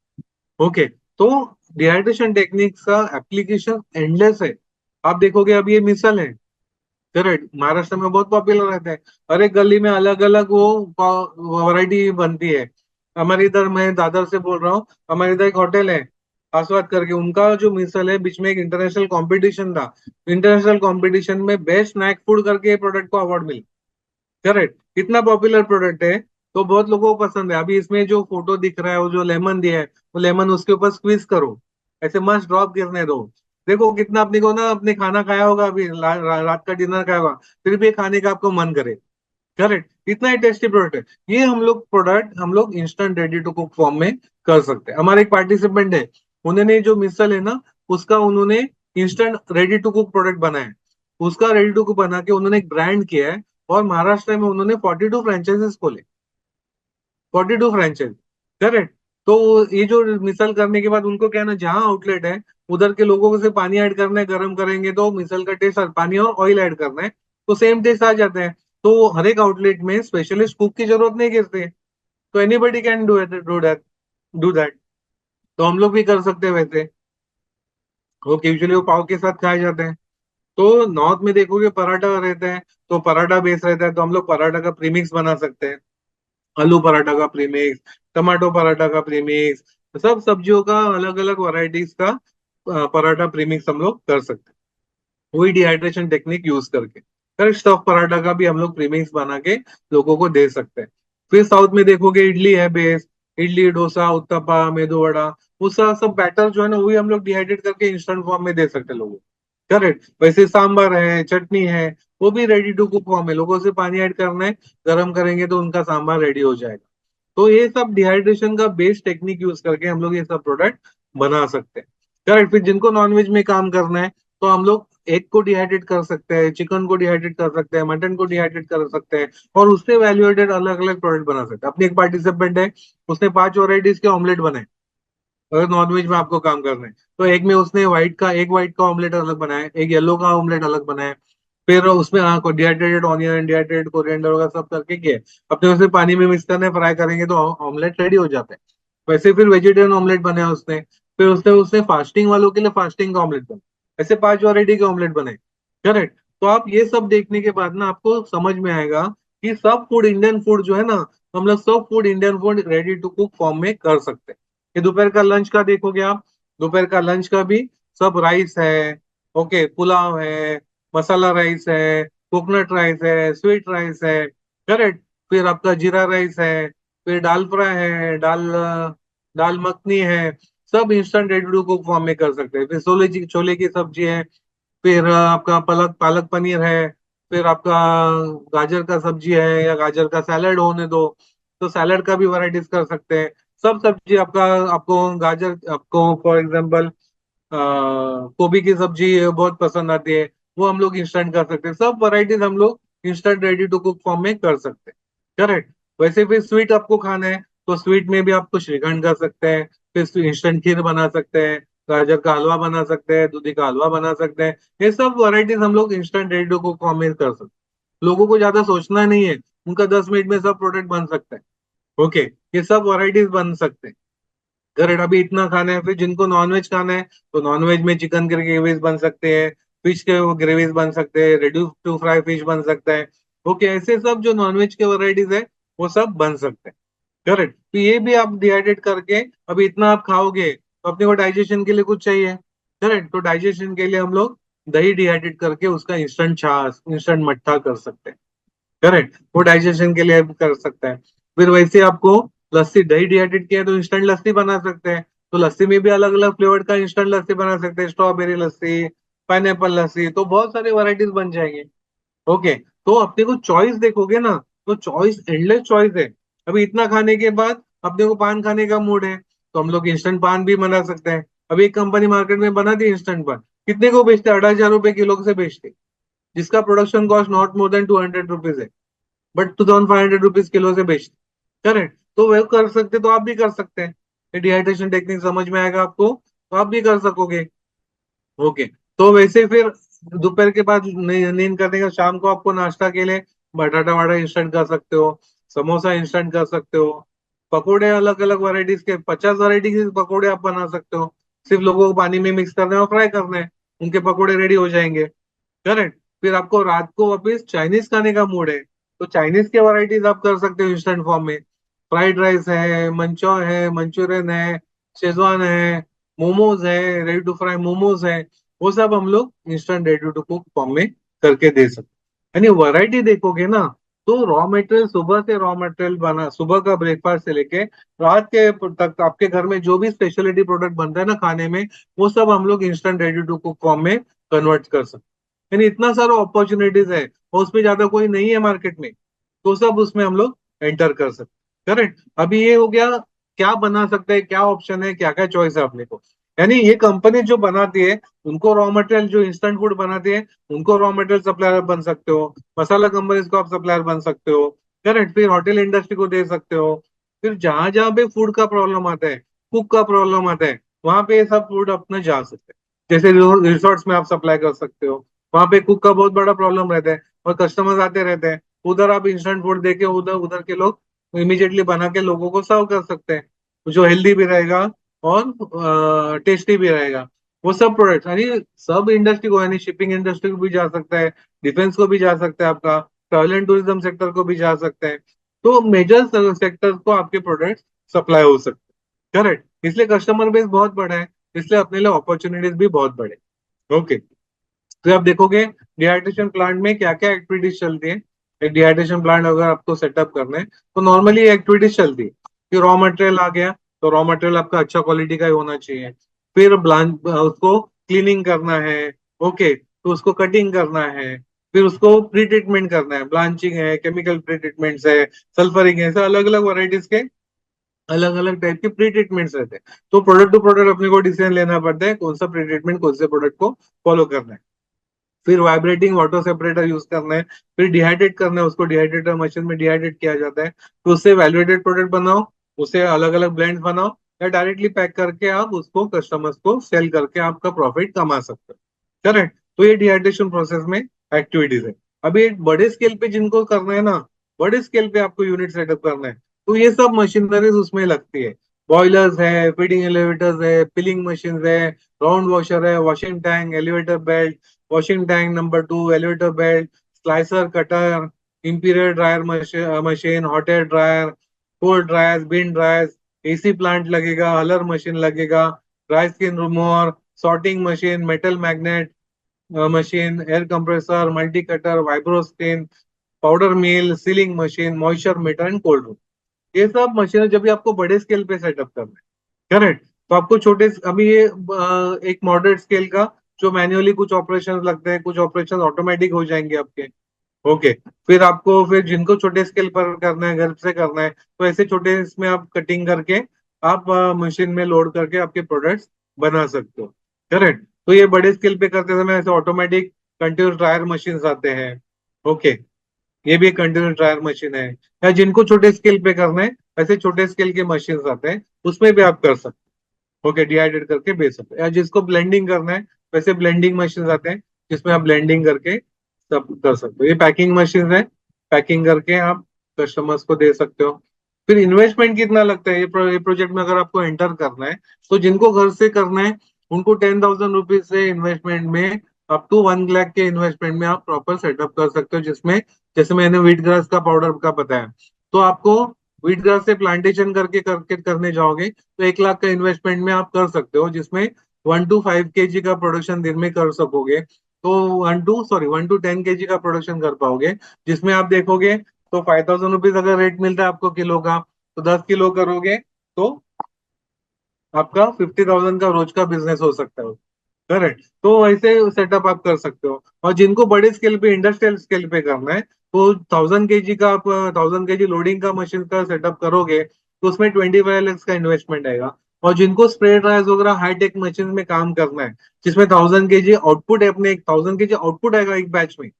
ओके। तो डिहाइड्रेशन टेक्निक्स का एप्लीकेशन एंडलेस है। आप देखोगे अब ये मिसल है, करेक्ट, महाराष्ट्र में बहुत पॉपुलर रहता है। हर एक गली में अलग अलग वो वैरायटी बनती है। हमारे इधर, मैं दादर से बोल रहा हूँ, हमारे इधर एक होटल है आस्वाद करके, उनका जो मिसल है बीच में एक इंटरनेशनल कंपटीशन था। इंटरनेशनल कंपटीशन में बेस्ट स्नैक फूड करके प्रोडक्ट को अवार्ड मिला। करेक्ट, इतना पॉपुलर प्रोडक्ट है तो बहुत लोगों को पसंद है। अभी इसमें जो फोटो दिख रहा है, वो जो लेमन दिया है, वो लेमन उसके ऊपर स्क्वीज करो, ऐसे मस्त ड्रॉप गिरने दो। देखो कितना, अपने को ना, अपने खाना खाया होगा अभी, रात का डिनर खाया होगा, फिर भी ये खाने का आपको मन करे। करेक्ट, इतना ही टेस्टी प्रोडक्ट है ये। हम लोग प्रोडक्ट हम लोग instant ready to cook form में कर सकते हैं। हमारे एक पार्टिसिपेंट है, उन्होंने जो मिसल है ना, उसका उन्होंने instant ready to cook product बनाया है। उसका रेडी टू कुक बना के उन्होंने एक ब्रांड किया है, और महाराष्ट्र में उन्होंने 42 फ्रेंचाइजेस खोले। 42 फ्रेंचाइज। करेक्ट। तो ये जो मिसल करने के बाद उनको क्या है ना, जहाँ आउटलेट है उधर के लोगों को से पानी ऐड करना है, गर्म करेंगे तो मिसल का टेस्ट, पानी और ऑयल ऐड करना है तो सेम टेस्ट आ जाते हैं। तो हर एक आउटलेट में स्पेशलिस्ट कुक की जरूरत नहीं गिरती। तो एनीबडी कैन डू दैट। तो हम लोग भी कर सकते हैं वैसे। वो यूजुअली वो पाव के साथ खाए जाते हैं। तो नॉर्थ में देखोगे पराठा रहता है, तो पराठा बेस रहता है, तो हम लोग पराठा का प्रीमिक्स बना सकते हैं। आलू पराठा का प्रीमिक्स, टमाटो पराठा का प्रीमिक्स, सब सब्जियों का अलग अलग वैरायटीज का पराठा प्रीमिक्स हम लोग कर सकते हैं, वही डिहाइड्रेशन टेक्निक यूज करके। फिर स्टफ पराठा का भी हम लोग प्रीमिक्स बना के लोगों को दे सकते हैं। फिर साउथ में देखोगे इडली है बेस, इडली, डोसा, उत्तपा, मेदू वड़ा, वो सब बैटर जो है ना, वही हम लोग डिहाइड्रेट करके इंस्टेंट फॉर्म में दे सकते हैं लोगों को। करेक्ट। वैसे सांबर है, चटनी है, वो भी रेडी टू कुक फॉर्म है, लोगों से पानी ऐड करना है, गर्म करेंगे तो उनका सांबर रेडी हो जाएगा। तो ये सब डिहाइड्रेशन का बेस्ट टेक्निक यूज करके हम लोग ये सब प्रोडक्ट बना सकते हैं। करेक्ट। फिर जिनको नॉनवेज में काम करना है तो हम लोग एग को डिहाइड्रेट कर सकते हैं, चिकन को डिहाइड्रेट कर सकते हैं, मटन को डिहाइड्रेट कर सकते हैं, और उससे वैल्यूएटेड अलग अलग प्रोडक्ट बना सकते हैं। अपनी एक पार्टिसिपेंट है, उसने 5 वैरायटीज के ऑमलेट बनाए। अगर नॉनवेज में आपको काम करना है तो एक में उसने व्हाइट का ऑमलेट अलग बनाया, एक येलो का ऑमलेट अलग बनाया, फिर उसमें डिहाइड्रेटेड ऑनियन, डिहाइड्रेटेड कोरिएंडर वगैरह सब करके किया। अपने उसे पानी में मिक्स करना है, फ्राई करेंगे तो ऑमलेट रेडी हो जाते हैं। वैसे फिर वेजिटेरियन ऑमलेट बनाया उसने, फिर उसने उसने फास्टिंग वालों के लिए फास्टिंग का ऑमलेट बनाया, ऐसे 5 वैरायटी के ऑमलेट बनाए। करेक्ट। तो आप ये सब देखने के बाद ना आपको समझ में आएगा कि सब फूड, इंडियन फूड जो है ना, हम लोग सब food Indian food ready to cook form में कर सकते हैं। ये दोपहर का लंच का देखोगे आप, दोपहर का लंच का भी सब राइस है, ओके, पुलाव है, मसाला राइस है, कोकोनट राइस है, स्वीट राइस है। करेक्ट। फिर आपका जीरा राइस है, फिर दाल फ्राई है, दाल मखनी है, सब instant ready to cook form में कर सकते हैं। फिर छोले की सब्जी है, फिर आपका पालक पालक पनीर है, फिर आपका गाजर का सब्जी है या गाजर का सैलेड होने दो, तो सैलेड का भी वैरायटीज कर सकते हैं। सब सब्जी आपका, आपको गाजर, आपको फॉर एग्जांपल गोभी की सब्जी बहुत पसंद आती है, वो हम लोग इंस्टेंट कर सकते हैं। सब वैरायटीज हम लोग instant ready to cook form में कर सकते हैं। करेक्ट। वैसे फिर स्वीट आपको खाना है तो स्वीट में भी आपको श्रीखंड कर सकते हैं, फिर इंस्टेंट खीर बना सकते हैं, गाजर का हलवा बना सकते हैं, दूधी का हलवा बना सकते हैं। ये सब वैरायटीज हम लोग instant ready to cook form में कर सकते हैं। लोगों को ज्यादा सोचना नहीं है, उनका 10 मिनट में सब प्रोडक्ट बन सकता है। ओके। ये सब वैरायटीज बन सकते हैं। करेक्ट। अभी इतना खाना है, फिर जिनको नॉनवेज खाना है तो नॉनवेज में चिकन के ग्रेवीज बन सकते हैं, फिश के ग्रेवीज बन सकते हैं, रेडी टू फ्राई फिश बन सकता है। ओके, ऐसे सब जो नॉनवेज के वैरायटीज है वो सब बन सकते हैं। करेक्ट। तो ये भी आप डिहाइड्रेट करके, अभी इतना आप खाओगे तो अपने को डाइजेशन के लिए कुछ चाहिए। करेक्ट। तो डाइजेशन के लिए हम लोग दही डिहाइड्रेट करके उसका इंस्टेंट छाछ, इंस्टेंट मट्ठा कर सकते हैं। करेक्ट, वो डाइजेशन के लिए भी कर सकता है। फिर वैसे आपको लस्सी, दही डिहाइड्रेट किया है तो इंस्टेंट लस्सी बना सकते हैं। तो लस्सी में भी अलग अलग फ्लेवर का इंस्टेंट लस्सी बना सकते हैं, स्ट्रॉबेरी लस्सी, पाइनएप्पल लस्सी, तो बहुत सारी वैरायटीज बन जाएंगे। ओके, तो अपने को चॉइस देखोगे ना, तो चॉइस, एंडलेस चॉइस है। अभी इतना खाने के बाद अपने को पान खाने का मूड है, तो हम लोग इंस्टेंट पान भी बना सकते हैं। अभी एक कंपनी मार्केट में बना दी इंस्टेंट पान, कितने को बेचते हैं? 2,500 रुपए किलो से बेचते हैं, जिसका production cost not more than 200 rupees है, बट 2,500 रुपीज किलो से बेचते। करेक्ट, तो वह कर सकते, तो आप भी कर सकते हैं। ये डिहाइड्रेशन टेक्निक समझ में आएगा आपको, तो आप भी कर सकोगे। ओके, तो वैसे फिर दोपहर के बाद नींद करने का, शाम को आपको नाश्ता के लिए बटाटा वाटा इंस्टेंट कर सकते हो, समोसा इंस्टेंट कर सकते हो, पकोड़े अलग अलग वैरायटीज के, 50 वैरायटी के पकोड़े आप बना सकते हो। सिर्फ लोगों को पानी में मिक्स करना है और फ्राई करना है, उनके पकोड़े रेडी हो जाएंगे। करेक्ट, फिर आपको रात को वापस चाइनीज खाने का मूड है, तो चाइनीज के वैरायटीज आप कर सकते हो इंस्टेंट फॉर्म में। फ्राइड राइस है, मंचो है, मंचूरियन है, शेजवान है, मोमोज है, रेडी टू फ्राई मोमोज है, वो सब हम लोग instant ready to cook form में करके दे सकते हैं। यानी वैरायटी देखोगे ना, तो रॉ मटेरियल, सुबह से रॉ मटेरियल बना, सुबह का ब्रेकफास्ट से लेके रात के तक आपके घर में जो भी स्पेशलिटी प्रोडक्ट बनता है ना खाने में, वो सब हम लोग instant ready to cook form में कन्वर्ट कर सकते हैं। यानी इतना सारा अपॉर्चुनिटीज है और उसमें ज्यादा कोई नहीं है मार्केट में, तो सब उसमें हम लोग एंटर कर सकते हैं। करेक्ट, अभी ये हो गया क्या बना सकते हैं, क्या ऑप्शन है, क्या क्या चॉइस है अपने को। यानी ये कंपनी जो बनाती है, उनको रॉ मटेरियल, जो इंस्टेंट फूड बनाती है उनको रॉ मटेरियल सप्लायर बन सकते हो, मसाला कंपनीज को आप सप्लायर बन सकते हो। करेक्ट, फिर होटल इंडस्ट्री को दे सकते हो। फिर जहां जहां पे फूड का प्रॉब्लम आता है, कुक का प्रॉब्लम आता है, वहां पे ये सब फूड अपने जा सकते हैं। जैसे रिसोर्ट्स में आप सप्लाई कर सकते हो, वहां पे कुक का बहुत बड़ा प्रॉब्लम रहता है और कस्टमर्स आते रहते हैं, उधर आप इंस्टेंट फूड देके उधर उधर के लोग इमीडिएटली बना के लोगों को सर्व कर सकते हैं, जो हेल्दी भी रहेगा और टेस्टी भी रहेगा। वो सब प्रोडक्ट्स, यानी सब इंडस्ट्री को, यानी शिपिंग इंडस्ट्री को भी जा सकता है, डिफेंस को भी जा सकता है, आपका ट्रैवल एंड टूरिज्म सेक्टर को भी जा सकते हैं। तो मेजर सेक्टर्स को आपके प्रोडक्ट्स सप्लाई हो सकते हैं। करेक्ट, इसलिए कस्टमर बेस बहुत बड़ा है, इसलिए अपने लिए अपॉर्चुनिटीज भी बहुत बड़े। ओके, तो आप देखोगे डिहाइड्रेशन प्लांट में क्या क्या एक्टिविटीज चलती है। एक डिहाइड्रेशन प्लांट अगर आपको सेटअप करना है, तो नॉर्मली एक्टिविटीज चलती है कि रॉ मटेरियल आ गया, तो रॉ मटेरियल आपका अच्छा क्वालिटी का ही होना चाहिए। फिर ब्लांच, उसको क्लीनिंग करना है। ओके, तो उसको कटिंग करना है, फिर उसको प्री ट्रीटमेंट करना है, ब्लांचिंग है, केमिकल प्री ट्रीटमेंट्स है, सल्फरिंग है, ऐसे अलग अलग वैरायटीज के अलग अलग टाइप के प्री ट्रीटमेंट्स रहते हैं। तो प्रोडक्ट टू प्रोडक्ट अपने को डिसीजन लेना पड़ता है कौन सा प्री ट्रीटमेंट कौन से प्रोडक्ट को फॉलो करना है। फिर वाइब्रेटिंग वाटर सेपरेटर यूज करना है, फिर डिहाइड्रेट करना है, उसको डिहाइड्रेटर मशीन में डिहाइड्रेट किया जाता है, तो उससे वैल्यूएटेड प्रोडक्ट बनाओ, उससे अलग अलग ब्लेंड्स बनाओ, या डायरेक्टली पैक करके आप उसको कस्टमर्स को सेल करके आपका प्रॉफिट कमा सकते हो। करेक्ट, तो ये डिहाइड्रेशन प्रोसेस में एक्टिविटीज है। अभी एक बड़े स्केल पे जिनको करना है ना, बड़े स्केल पे आपको यूनिट सेटअप करना है, तो ये सब मशीनरीज उसमें लगती है। बॉयलर्स है, फीडिंग एलिवेटर्स है, पिलिंग मशीन है, राउंड वॉशर है, washing tank, elevator belt, washing tank number 2, elevator belt, slicer, cutter, इंपीरियर dryer machine, hot air dryer, cold dryers, bin dryers, AC plant लगेगा, हलर मशीन लगेगा, dry skin remover, sorting machine, metal magnet machine, air compressor, multi cutter, vibro screen, powder mill, sealing machine, moisture meter and cold room. ये सब machine जब भी आपको बड़े scale पे setup करना है। करेक्ट, तो आपको छोटे, अभी ये एक मॉडरेट स्केल का जो मैन्युअली कुछ ऑपरेशन लगते हैं, कुछ ऑपरेशन ऑटोमेटिक हो जाएंगे आपके। ओके, फिर आपको, फिर जिनको छोटे स्केल पर करना है, घर से करना है, तो ऐसे छोटे इसमें आप कटिंग करके आप मशीन में लोड करके आपके प्रोडक्ट्स बना सकते हो। करेक्ट, तो ये बड़े स्केल पे करते समय ऐसे ऑटोमेटिक कंटिन्यूस ड्रायर मशीन आते हैं। ओके, ये भी एक कंटिन्यूस ड्रायर मशीन है। या जिनको छोटे स्केल पे करना है, ऐसे छोटे स्केल के मशीन आते हैं, उसमें भी आप कर सकते हो। ओके, डिहाइड्रेट करके बेच सकते हो। या जिसको ब्लेंडिंग करना है, वैसे ब्लेंडिंग मशीन आते हैं जिसमें आप ब्लेंडिंग करके सब कर सकते हो। ये पैकिंग मशीन है, पैकिंग करके आप कस्टमर्स को दे सकते हो। फिर इन्वेस्टमेंट कितना लगता है ये प्रोजेक्ट में अगर आपको एंटर करना है, तो जिनको घर से करना है उनको 10,000 रुपीज से इन्वेस्टमेंट में, अप टू 1 लाख के इन्वेस्टमेंट में आप प्रॉपर सेटअप कर सकते हो, जिसमें जैसे मैंने व्हीट ग्रास का पाउडर का बताया, तो आपको व्हीट ग्रास से प्लांटेशन करके करके करने जाओगे तो 1 लाख का इन्वेस्टमेंट में आप कर सकते हो, जिसमें 1 to 5 kg का प्रोडक्शन दिन में कर सकोगे। तो 1 to 10 kg का प्रोडक्शन कर पाओगे, जिसमें आप देखोगे तो 5,000 रुपीज अगर रेट मिलता है आपको किलो का, तो 10 किलो करोगे तो आपका 50,000 का रोज का बिजनेस हो सकता है। करेक्ट, तो वैसे सेटअप आप कर सकते हो। और जिनको बड़े स्केल पे, इंडस्ट्रियल स्केल पे करना है, तो 1,000 kg का आप 1,000 kg लोडिंग का मशीन का सेटअप करोगे तो उसमें 25 lakhs का इन्वेस्टमेंट आएगा। और जिनको स्प्रे ड्रायर्स वगैरह हाईटेक मशीन में काम करना है, जिसमें 1,000 kg आउटपुट है, अपने 1,000 kg आउटपुट आएगा एक बैच में,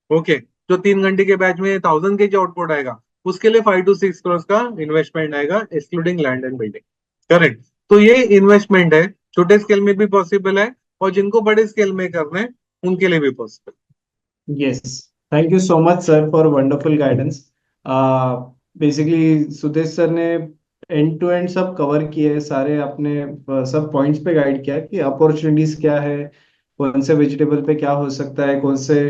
ओके, जो 3 घंटे के बैच में 1,000 kg आउटपुट आएगा, उसके लिए 5 to 6 crores का इन्वेस्टमेंट आएगा, excluding land and building. Correct, तो ये इन्वेस्टमेंट है, छोटे स्केल में भी पॉसिबल है, और जिनको बड़े स्केल में करना है उनके लिए भी possible. Yes, thank you so much, sir, for wonderful guidance. Basically Sudesh sir ने एंड टू एंड सब कवर किए, सारे अपने सब पॉइंट्स पे गाइड किया कि अपॉर्चुनिटीज क्या है, कौन से वेजिटेबल पे क्या हो सकता है, कौन से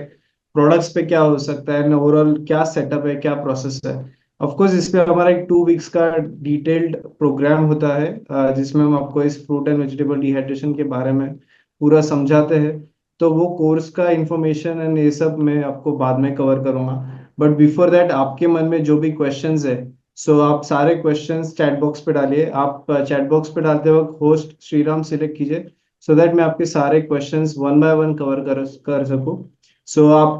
प्रोडक्ट्स पे क्या हो सकता है, ओवरऑल क्या सेटअप है, क्या प्रोसेस है। ऑफ कोर्स इस पे हमारा एक 2 वीक्स का डिटेल्ड प्रोग्राम होता है, जिसमें हम आपको इस फ्रूट एंड वेजिटेबल डिहाइड्रेशन के बारे में पूरा समझाते हैं। तो वो कोर्स का इंफॉर्मेशन एंड ये सब मैं आपको बाद में कवर करूंगा। बट बिफोर दैट आपके मन में जो भी क्वेश्चंस है, सो आप सारे क्वेश्चंस चैट बॉक्स पे डालिए। आप चैट बॉक्स पे डालते वक्त होस्ट श्रीराम सिलेक्ट कीजिए, सो दैट मैं आपके सारे questions one by one cover कर सकूं। सो आप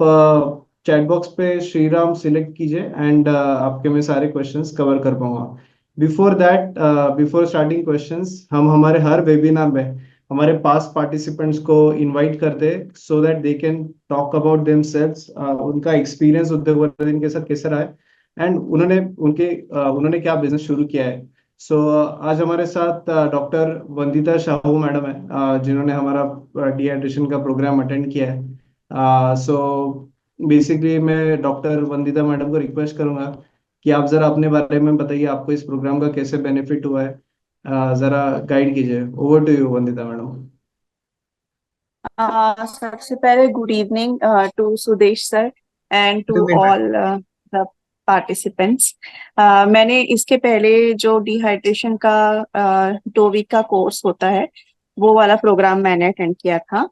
चैट बॉक्स पे श्रीराम सिलेक्ट कीजिए एंड आपके मैं सारे क्वेश्चंस कवर कर पाऊंगा। Before that, before starting questions, हम हमारे हर वेबिनार में हमारे पास पार्टिसिपेंट्स को इनवाइट करते हैं, so that they can talk about themselves, उनका एक्सपीरियंस उद्योग वर्धन के साथ कैसा रहा है, एंड उन्होंने क्या बिजनेस शुरू किया है। सो आज हमारे साथ डॉक्टर वंदिता शाहू मैडम है, जिन्होंने हमारा डिहाइड्रेशन का प्रोग्राम अटेंड किया है। सो बेसिकली मैं डॉक्टर वंदिता मैडम को रिक्वेस्ट करूंगा कि आप जरा अपने बारे में बताइए, आपको इस प्रोग्राम का कैसे बेनिफिट हुआ है, जरा गाइड कीजिए। Over to you Vandita madam. सबसे पहले good evening to Sudesh sir and to कितने में? All the participants. मैंने इसके पहले जो डिहाइड्रेशन का 2 वीक का कोर्स होता है, वो वाला प्रोग्राम मैंने अटेंड किया था।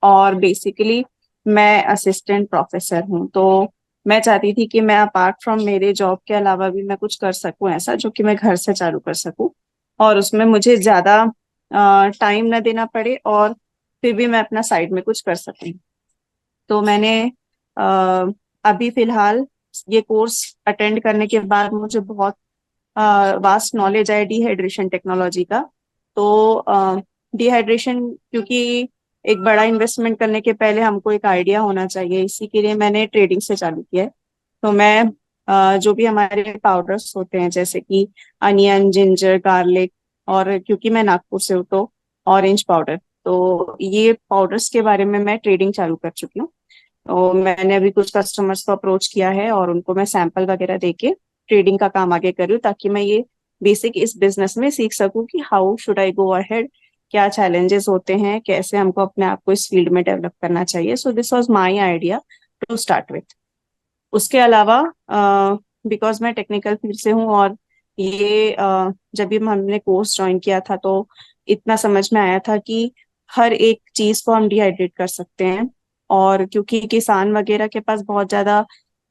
और बेसिकली मैं असिस्टेंट प्रोफेसर हूँ, तो मैं चाहती थी कि मैं अपार्ट फ्रॉम मेरे जॉब के अलावा भी मैं कुछ कर सकूं ऐसा, जो कि मैं घर से चालू कर सकूं और उसमें मुझे ज्यादा टाइम ना देना पड़े, और फिर भी मैं अपना साइड में कुछ कर सकूं। तो मैंने अ, अभी फिलहाल ये कोर्स अटेंड करने के बाद मुझे बहुत वास्ट नॉलेज है डिहाइड्रेशन टेक्नोलॉजी का। तो डिहाइड्रेशन, क्योंकि एक बड़ा इन्वेस्टमेंट करने के पहले हमको एक आइडिया होना चाहिए, इसी के लिए मैंने ट्रेडिंग से चालू किया है। तो मैं जो भी हमारे पाउडर्स होते हैं, जैसे कि अनियन, जिंजर, गार्लिक, और क्योंकि मैं नागपुर से हूँ तो ऑरेंज पाउडर, तो ये पाउडर्स के बारे में मैं ट्रेडिंग चालू कर चुकी हूँ। तो मैंने अभी कुछ कस्टमर्स को अप्रोच किया है और उनको मैं सैंपल वगैरह देके ट्रेडिंग का काम आगे कर रही हूँ, ताकि मैं ये बेसिक इस बिजनेस में सीख सकूँ कि how should I go ahead, क्या चैलेंजेस होते हैं, कैसे हमको अपने आप को इस फील्ड में डेवलप करना चाहिए। So this was my idea to start with. उसके अलावा बिकॉज मैं टेक्निकल फील्ड से हूँ, और ये जब भी हमने कोर्स ज्वाइन किया था तो इतना समझ में आया था कि हर एक चीज को हम डिहाइड्रेट कर सकते हैं। और क्योंकि किसान वगैरह के पास बहुत ज्यादा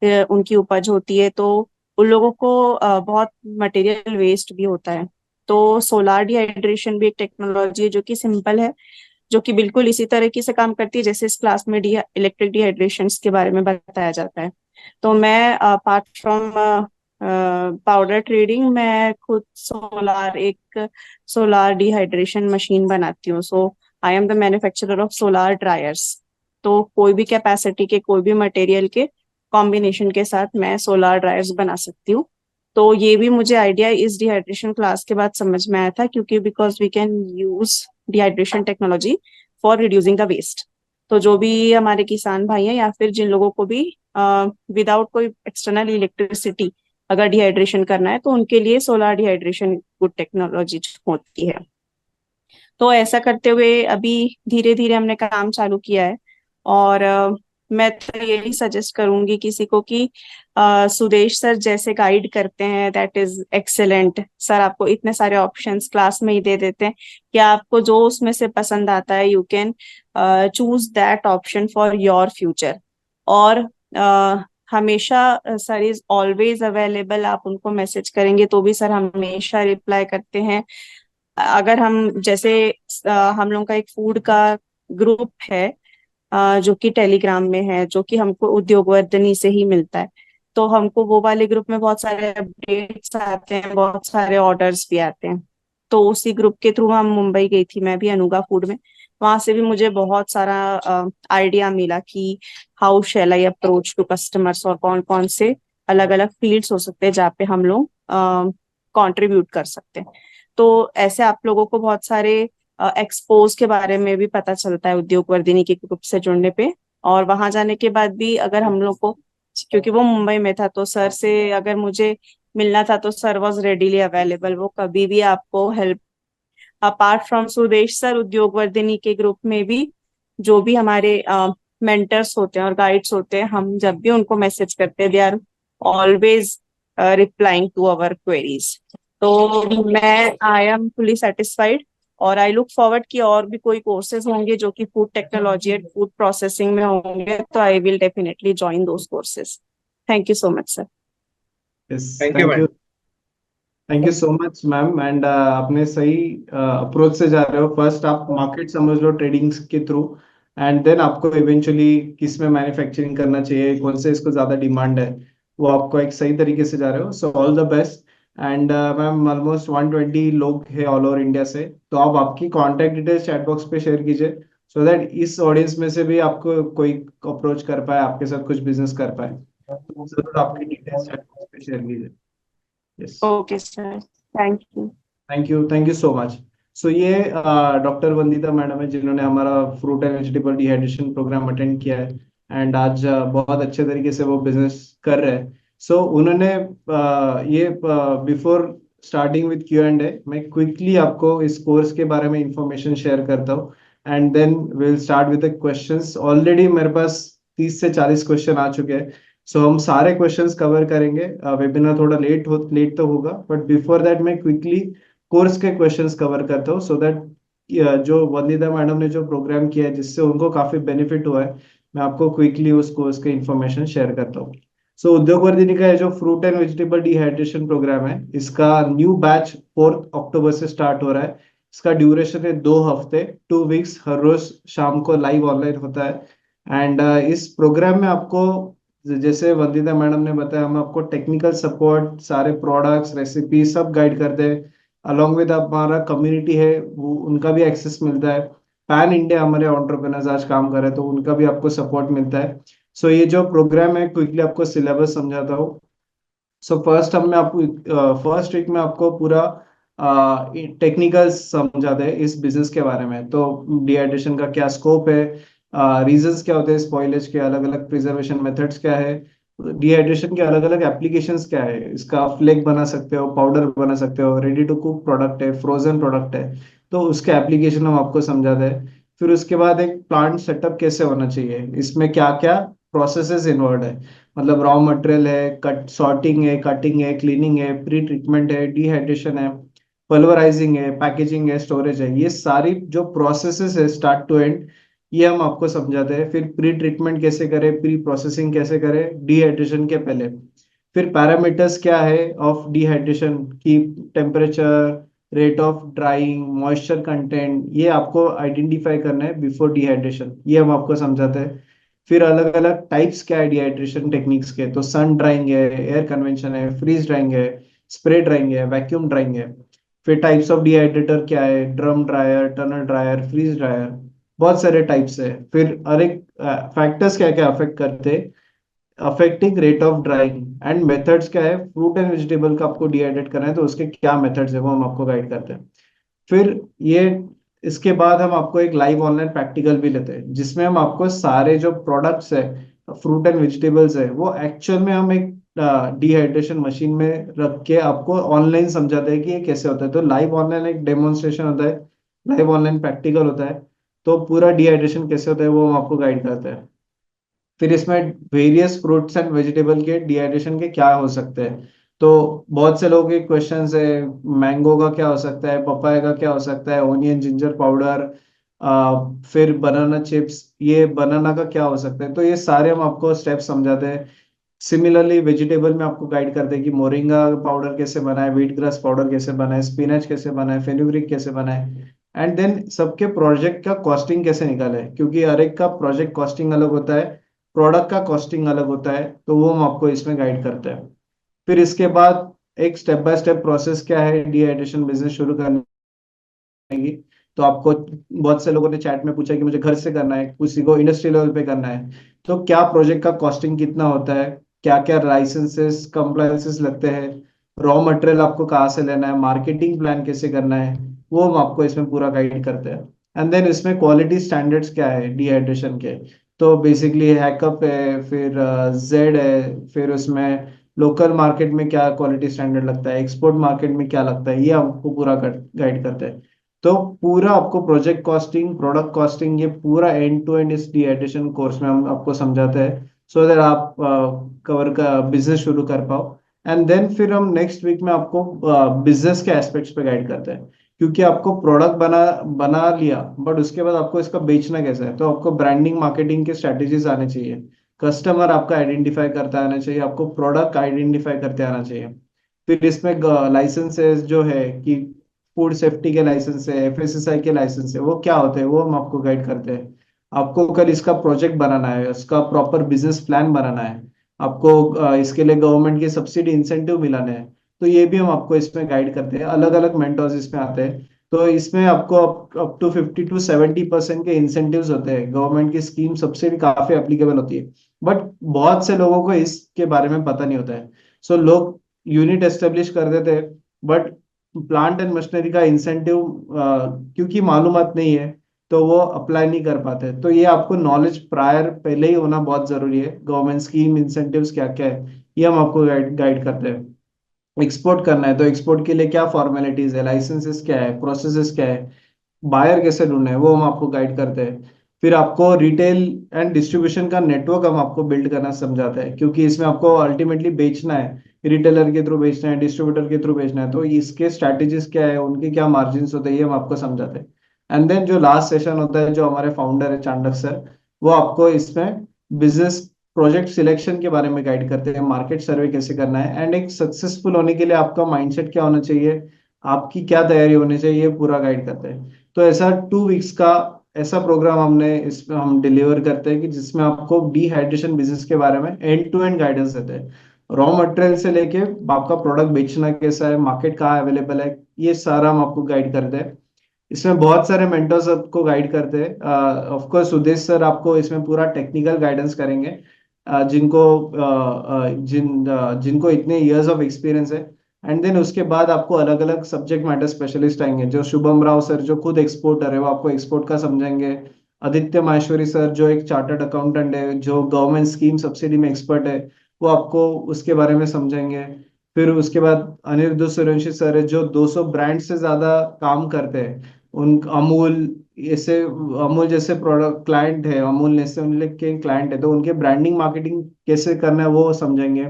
उनकी उपज होती है, तो उन लोगों को बहुत मटेरियल वेस्ट भी होता है। तो सोलार डिहाइड्रेशन भी एक टेक्नोलॉजी है जो कि सिंपल है, जो कि बिल्कुल इसी तरीके से काम करती है जैसे इस क्लास में इलेक्ट्रिक डिहाइड्रेशन के बारे में बताया जाता है। तो मैं अपार्ट फ्रॉम पाउडर ट्रेडिंग, मैं खुद सोलार डिहाइड्रेशन मशीन बनाती हूँ। So I am the manufacturer of solar dryers. तो कोई भी कैपेसिटी के, कोई भी मटेरियल के कॉम्बिनेशन के साथ मैं सोलार ड्रायर्स बना सकती हूँ। तो ये भी मुझे आइडिया इस डिहाइड्रेशन क्लास के बाद समझ में आया था, क्योंकि because we can use dehydration technology for reducing the waste. तो जो भी हमारे किसान भाई हैं, या फिर जिन लोगों को भी विदाउट कोई एक्सटर्नल इलेक्ट्रिसिटी अगर डिहाइड्रेशन करना है, तो उनके लिए सोलार डिहाइड्रेशन गुड टेक्नोलॉजी होती है। तो ऐसा करते हुए अभी धीरे धीरे हमने काम चालू किया है। और मैं तो यही सजेस्ट करूंगी किसी को कि सुदेश सर जैसे गाइड करते हैं दैट इज एक्सेलेंट। सर आपको इतने सारे ऑप्शंस क्लास में ही दे देते हैं कि आपको जो उसमें से पसंद आता है you can choose that option for your future. और हमेशा सर इज ऑलवेज अवेलेबल, आप उनको मैसेज करेंगे तो भी सर हमेशा रिप्लाई करते हैं। अगर हम जैसे हम लोग का एक फूड का ग्रुप है जो कि टेलीग्राम में है, जो कि हमको उद्योग वर्धनी से ही मिलता है। तो हमको वो वाले ग्रुप में बहुत सारे अपडेट्स आते हैं, बहुत सारे ऑर्डर्स भी आते हैं। तो उसी ग्रुप के थ्रू हम मुंबई गई थी मैं भी अनुगा फूड में। वहां से भी मुझे बहुत सारा आइडिया मिला कि how shall I approach to customers, और कौन कौन से अलग अलग फील्ड्स हो सकते हैं जहाँ पे हम लोग कंट्रीब्यूट कर सकते हैं। तो ऐसे आप लोगों को बहुत सारे एक्सपोज के बारे में भी पता चलता है उद्योग वर्धिनी के ग्रुप से जुड़ने पे। और वहां जाने के बाद भी अगर हम लोग को, क्योंकि वो मुंबई में था, तो सर से अगर मुझे मिलना था तो सर वॉज रेडीली अवेलेबल, वो कभी भी आपको help. Apart from Sudesh sir, उद्योग वर्धिनी के ग्रुप में भी जो भी हमारे मेंटर्स होते हैं और गाइड्स होते हैं, हम जब भी उनको मैसेज करते हैं they are always replying to our queries. तो मैं आई एम फुली सेटिस्फाइड, और आई लुक फॉरवर्ड कि और भी कोई कोर्सेज होंगे जो कि food technology and food processing में होंगे, तो I will definitely join those courses. Thank you so much sir. Yes, thank you thank you. Ma'am. Thank you so much ma'am. And आपने सही अप्रोच से जा रहे हो। फर्स्ट आप मार्केट समझ लो ट्रेडिंग के थ्रू, एंड देन आपको इवेंचुअली किस में मैन्युफैक्चरिंग करना चाहिए, कौन से इसको ज्यादा डिमांड है, वो आपको एक सही तरीके से जा रहे हो। So all the best. And ma'am almost 120 लोग हैं ऑल ओवर इंडिया से, तो आप आपकी कॉन्टैक्ट डिटेल्स चैट बॉक्स पे शेयर कीजिए, सो दैट इस ऑडियंस में से भी आपको कोई अप्रोच कर पाए, आपके साथ कुछ बिजनेस कर पाए। तो जरूर आपकी डिटेल्स चैट बॉक्स पे शेयर कीजिए। Yes, okay sir, thank you. Thank you so much. So ये डॉक्टर वंदिता मैडम है जिन्होंने हमारा fruit and vegetable dehydration program attend किया है, एंड आज बहुत अच्छे तरीके से वो बिजनेस कर रहे हैं। सो उन्होंने ये before starting with Q and A, मैं क्विकली आपको इस कोर्स के बारे में इंफॉर्मेशन शेयर करता हूँ, and then will start with the questions. Already मेरे पास 30 से 40 क्वेश्चन आ चुके हैं। सो हम सारे क्वेश्चंस कवर करेंगे। वेबिनार थोड़ा लेट तो होगा, बट बिफोर दैट मैं क्विकली कोर्स के क्वेश्चंस कवर करता हूँ, सो दैट जो वंदिता मैडम ने जो प्रोग्राम किया है जिससे उनको काफी बेनिफिट हुआ है, मैं आपको क्विकली उस कोर्स के इंफॉर्मेशन शेयर करता हूँ। सो उद्योग वर्धिनी का ये जो fruit and vegetable dehydration programme है, इसका न्यू बैच 4 अक्टूबर से स्टार्ट हो रहा है। इसका ड्यूरेशन है 2 हफ्ते, 2 वीक्स, हर रोज शाम को लाइव ऑनलाइन होता है। एंड इस प्रोग्राम में आपको, जैसे वंदिता मैडम ने बताया, हम आपको टेक्निकल सपोर्ट, सारे प्रोडक्ट्स, रेसिपी सब गाइड करते हैं। अलॉन्ग विद हमारा कम्युनिटी है, वो उनका भी एक्सेस मिलता है। पैन इंडिया हमारे एंटरप्रेन्योर्स आज काम कर रहे हैं, तो उनका भी आपको सपोर्ट मिलता है। सो ये जो प्रोग्राम है, क्विकली आपको सिलेबस समझाता हूँ। सो फर्स्ट वीक में आपको पूरा टेक्निकल समझाते हैं इस बिजनेस के बारे में। तो डिहाइड्रेशन का क्या स्कोप है, रीजंस क्या होते हैं स्पॉइलेज के, अलग अलग प्रिजर्वेशन मेथड्स क्या है, डिहाइड्रेशन के अलग अलग एप्लीकेशंस क्या है, इसका फ्लेक बना सकते हो, पाउडर बना सकते हो, रेडी टू कुक प्रोडक्ट है, फ्रोजन प्रोडक्ट है, तो उसके एप्लीकेशन हम आपको समझाते हैं। फिर उसके बाद एक प्लांट सेटअप कैसे होना चाहिए, इसमें क्या क्या प्रोसेसेस इन्वॉल्व है, मतलब रॉ मटेरियल है, कट सॉर्टिंग है, कटिंग है, क्लीनिंग है, प्री ट्रीटमेंट है, डिहाइड्रेशन है, पल्वराइजिंग है, पैकेजिंग है, स्टोरेज है, ये सारी जो प्रोसेसेस है स्टार्ट टू एंड, ये हम आपको समझाते हैं। फिर प्री ट्रीटमेंट कैसे करें, प्री प्रोसेसिंग कैसे करें डिहाइड्रेशन के पहले। फिर पैरामीटर्स क्या है ऑफ डिहाइड्रेशन की, temperature, rate of drawing, moisture content, ये आपको आइडेंटिफाई करना है बिफोर डिहाइड्रेशन, ये हम आपको समझाते हैं। फिर अलग अलग टाइप्स क्या है डिहाइड्रेशन टेक्निक्स के, तो सन ड्राइंग है, एयर कन्वेंशन है, फ्रीज ड्राइंग है, स्प्रे ड्राइंग है, वैक्यूम ड्राइंग है। फिर टाइप्स ऑफ डिहाइड्रेटर क्या है, drum dryer, tunnel dryer, freeze dryer, बहुत सारे टाइप्स है। फिर हर एक फैक्टर्स क्या क्या अफेक्ट करते हैं, affecting rate of drawing, and methods क्या है, फ्रूट एंड वेजिटेबल का आपको डिहाइड्रेट करना है तो उसके क्या मेथड्स है वो हम आपको गाइड करते हैं। फिर ये इसके बाद हम आपको एक लाइव ऑनलाइन प्रैक्टिकल भी लेते हैं, जिसमें हम आपको सारे जो प्रोडक्ट्स है, फ्रूट एंड वेजिटेबल्स है, वो एक्चुअल में हम एक डिहाइड्रेशन मशीन में रख के आपको ऑनलाइन समझाते हैं कि ये कैसे होता है। तो लाइव ऑनलाइन एक डेमोन्स्ट्रेशन होता है, लाइव ऑनलाइन प्रैक्टिकल होता है, तो पूरा डिहाइड्रेशन कैसे होता है वो हम आपको गाइड करते हैं। फिर इसमें वेरियस फ्रूट्स एंड वेजिटेबल के डिहाइड्रेशन के क्या हो सकते हैं। तो बहुत से लोगों के क्वेश्चंस है, मैंगो का क्या हो सकता है, पपाया का क्या हो सकता है, ओनियन जिंजर पाउडर, फिर बनाना चिप्स, ये बनाना का क्या हो सकता है। तो ये सारे हम आपको स्टेप समझाते हैं। सिमिलरली वेजिटेबल में आपको गाइड करते हैं कि मोरिंगा पाउडर कैसे बनाए, व्हीट ग्रास पाउडर कैसे बनाए, स्पिनच कैसे बनाए, फेनुग्रीक कैसे बनाए, एंड देन सबके प्रोजेक्ट का कॉस्टिंग कैसे निकाले, क्योंकि हर एक का प्रोजेक्ट कॉस्टिंग अलग होता है, प्रोडक्ट का कॉस्टिंग अलग होता है, तो वो हम आपको इसमें गाइड करते हैं। फिर इसके बाद एक स्टेप बाय स्टेप प्रोसेस क्या है डिहाइड्रेशन बिजनेस शुरू करने की। तो आपको बहुत से लोगों ने चैट में पूछा कि मुझे घर से करना है, किसी को इंडस्ट्री लेवल पे करना है, तो क्या प्रोजेक्ट का कॉस्टिंग कितना होता है, क्या क्या लाइसेंसेस कंप्लायंसेस लगते हैं, रॉ मटेरियल आपको कहाँ से लेना है, मार्केटिंग प्लान कैसे करना है, वो हम आपको इसमें पूरा गाइड करते हैं। एंड देन इसमें क्वालिटी स्टैंडर्ड्स क्या है डिहाइड्रेशन के। तो बेसिकली हैकअप है, फिर जेड है, फिर उसमें लोकल मार्केट में क्या क्वालिटी स्टैंडर्ड लगता है, एक्सपोर्ट मार्केट में क्या लगता है, ये आपको पूरा गाइड करते हैं। तो पूरा आपको प्रोजेक्ट कॉस्टिंग, प्रोडक्ट कॉस्टिंग, ये पूरा एंड टू एंड इस डिहाइड्रेशन कोर्स में हम आपको समझाते हैं, सो दैट आप कवर का बिजनेस शुरू कर पाओ। एंड देन फिर हम नेक्स्ट वीक में आपको बिजनेस के एस्पेक्ट्स पे गाइड करते हैं, क्योंकि आपको प्रोडक्ट बना बना लिया, बट उसके बाद आपको इसका बेचना कैसा है, तो आपको ब्रांडिंग मार्केटिंग के स्ट्रेटेजीज आने चाहिए, कस्टमर आपका आइडेंटिफाई करता आना चाहिए, आपको प्रोडक्ट आइडेंटिफाई करते आना चाहिए। फिर इसमें लाइसेंसेस जो है कि फूड सेफ्टी के लाइसेंस है, एफएसएसआई के लाइसेंस है, वो क्या होते हैं वो हम आपको गाइड करते हैं। आपको कल इसका प्रोजेक्ट बनाना है, इसका प्रॉपर बिजनेस प्लान बनाना है, आपको इसके लिए गवर्नमेंट की सब्सिडी इंसेंटिव मिलाने हैं, तो ये भी हम आपको इसमें गाइड करते हैं। अलग अलग मेंटर्स इसमें आते हैं, तो इसमें आपको अप टू 50 to 70% के इंसेंटिव्स होते हैं, गवर्नमेंट की स्कीम सब्सिडी काफी एप्लीकेबल होती है। बट बहुत से लोगों को इसके बारे में पता नहीं होता है। सो लोग यूनिट एस्टेब्लिश कर देते हैं, बट प्लांट एंड मशीनरी का इंसेंटिव क्योंकि मालूमात नहीं है, तो वो अप्लाई नहीं कर पाते। तो ये आपको नॉलेज प्रायर पहले ही होना बहुत जरूरी है, गवर्नमेंट स्कीम इंसेंटिव्स क्या क्या है, ये हम आपको गाइड करते हैं। एक्सपोर्ट करना है तो एक्सपोर्ट के लिए क्या फॉर्मेलिटीज है, लाइसेंसेस क्या है, प्रोसेसेस क्या है, बायर कैसे ढूंढना है, वो हम आपको गाइड करते हैं। फिर आपको रिटेल एंड डिस्ट्रीब्यूशन का नेटवर्क हम आपको बिल्ड करना समझाते हैं, क्योंकि इसमें आपको अल्टीमेटली बेचना है, रिटेलर के थ्रू बेचना है, डिस्ट्रीब्यूटर के थ्रू बेचना है, तो इसके स्ट्रैटेजीज क्या है, उनके क्या मार्जिन होते हैं, ये हम आपको समझाते हैं। एंड देन जो लास्ट सेशन होता है, जो हमारे फाउंडर है चांडक सर, वो आपको इसमें बिजनेस प्रोजेक्ट सिलेक्शन के बारे में गाइड करते हैं, मार्केट सर्वे कैसे करना है, एंड एक सक्सेसफुल होने के लिए आपका माइंडसेट क्या होना चाहिए, आपकी क्या तैयारी होनी चाहिए, ये पूरा गाइड करते हैं। तो ऐसा 2 वीक्स का ऐसा प्रोग्राम हमने इसमें हम डिलीवर करते हैं कि जिसमें आपको डिहाइड्रेशन बिजनेस के बारे में एंड टू एंड गाइडेंस देते हैं, रॉ मटेरियल से लेके आपका प्रोडक्ट बेचना कैसा है, मार्केट कहाँ अवेलेबल है, ये सारा हम आपको गाइड करते हैं। इसमें बहुत सारे मेंटर्स आपको गाइड करते हैं। ऑफ कोर्स सुदेश सर आपको इसमें पूरा टेक्निकल गाइडेंस करेंगे, जिनको जिनको इतने इयर्स ऑफ एक्सपीरियंस है। एंड देन उसके बाद आपको अलग अलग सब्जेक्ट मैटर स्पेशलिस्ट आएंगे, जो शुभम राव सर जो खुद एक्सपोर्टर है, वो आपको एक्सपोर्ट का समझेंगे। आदित्य माहेश्वरी सर जो एक चार्टर्ड अकाउंटेंट है, जो गवर्नमेंट स्कीम सब्सिडी में एक्सपर्ट है, वो आपको उसके बारे में समझेंगे। फिर उसके बाद अनिरुद्ध सूर्यवंशी सर है, जो 200 ब्रांड से ज्यादा काम करते हैं, उन अमूल ऐसे, अमूल जैसे प्रोडक्ट क्लाइंट है, अमूल नेस्ले के क्लाइंट है, तो उनके ब्रांडिंग मार्केटिंग कैसे करना है वो समझेंगे।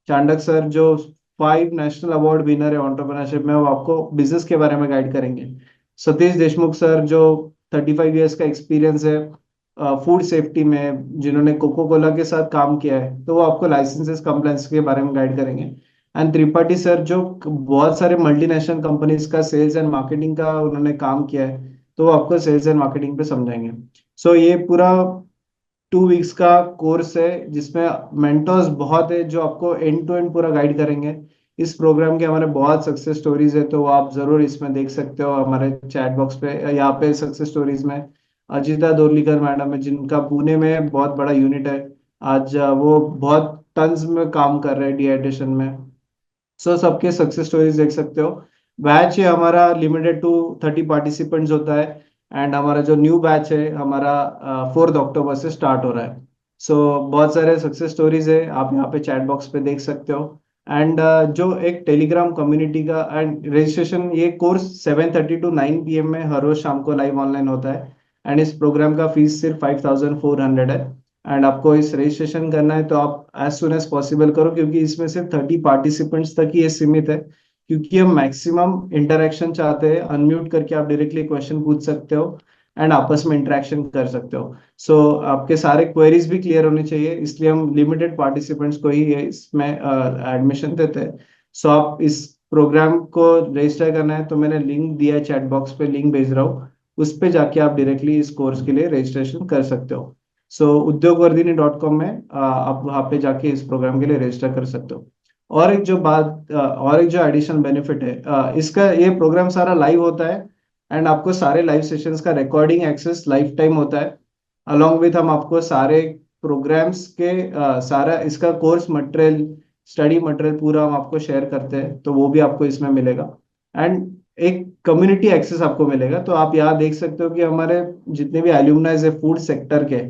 चांडक सर जो 5 नेशनल अवार्ड विनर है एंटरप्रेन्योरशिप में, वो आपको बिजनेस के बारे में गाइड करेंगे। सतीश देशमुख सर जो 35 इयर्स का एक्सपीरियंस है फूड सेफ्टी में, जिन्होंने कोको कोला के साथ काम किया है, तो वो आपको लाइसेंसेस कंप्लायंस के बारे में गाइड करेंगे। एंड त्रिपाठी सर जो बहुत सारे मल्टीनेशनल कंपनीज का सेल्स एंड मार्केटिंग का उन्होंने काम किया है, तो वो आपको सेल्स एंड मार्केटिंग पे समझाएंगे। सो ये पूरा 2 वीक्स का कोर्स है, जिसमें मेंटर्स बहुत है जो आपको एंड टू एंड पूरा गाइड करेंगे। इस प्रोग्राम के हमारे बहुत सक्सेस स्टोरीज है, तो आप जरूर इसमें देख सकते हो हमारे चैट बॉक्स पे। यहाँ पे सक्सेस स्टोरीज में अजिता दोरलीकर मैडम है, जिनका पुणे में बहुत बड़ा यूनिट है। आज वो बहुत टन्स में काम कर रहे हैं डिहाइड्रेशन में। सो सबके सक्सेस स्टोरीज देख सकते हो। बैच है हमारा लिमिटेड टू 30 पार्टिसिपेंट्स होता है, एंड हमारा जो न्यू बैच है हमारा 4 अक्टूबर से स्टार्ट हो रहा है। सो बहुत सारे सक्सेस स्टोरीज है, आप यहाँ पे चैट बॉक्स पे देख सकते हो। एंड जो एक टेलीग्राम कम्युनिटी का एंड रजिस्ट्रेशन, ये कोर्स 7:30 to 9 PM में हर रोज शाम को लाइव ऑनलाइन होता है। एंड इस प्रोग्राम का फीस सिर्फ 5400 है। एंड आपको इस रजिस्ट्रेशन करना है तो आप एज सुन एज पॉसिबल करो, क्योंकि इसमें सिर्फ 30 पार्टिसिपेंट्स तक ही ये सीमित है, क्योंकि हम मैक्सिमम इंटरेक्शन चाहते हैं। अनम्यूट करके आप डायरेक्टली क्वेश्चन पूछ सकते हो एंड आपस में इंटरेक्शन कर सकते हो। सो आपके सारे क्वेरीज भी क्लियर होने चाहिए, इसलिए हम लिमिटेड पार्टिसिपेंट्स को ही इसमें एडमिशन देते हैं। सो आप इस प्रोग्राम को रजिस्टर करना है तो मैंने लिंक दिया है, चैट बॉक्स पे लिंक भेज रहा हूँ, उस पे जाके आप डायरेक्टली इस कोर्स के लिए रजिस्ट्रेशन कर सकते हो। सो udyogvardhini.com में आप वहाँ पे जाके इस प्रोग्राम के लिए रजिस्टर कर सकते हो। और एक जो एडिशनल बेनिफिट है, इसका ये प्रोग्राम सारा लाइव होता है एंड आपको सारे लाइव सेशंस का रिकॉर्डिंग एक्सेस लाइफ टाइम होता है। अलॉन्ग विथ हम आपको सारे प्रोग्राम्स के सारा इसका कोर्स मटेरियल, स्टडी मटेरियल पूरा हम आपको शेयर करते हैं, तो वो भी आपको इसमें मिलेगा। एंड एक कम्युनिटी एक्सेस आपको मिलेगा। तो आप यहाँ देख सकते हो कि हमारे जितने भी एल्यूमनाइज है फूड सेक्टर के,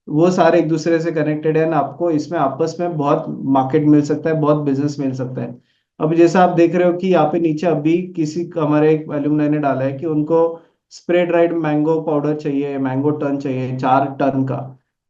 वो सारे एक दूसरे से कनेक्टेड है ना, आपको इसमें आपस में बहुत मार्केट मिल सकता है, बहुत बिजनेस मिल सकता है। अब जैसा आप देख रहे हो कि यहाँ पे नीचे अभी किसी हमारे एक एल्यूमनाई ने डाला है कि उनको स्प्रे ड्राइड मैंगो पाउडर चाहिए, मैंगो टन चाहिए 4 टन का।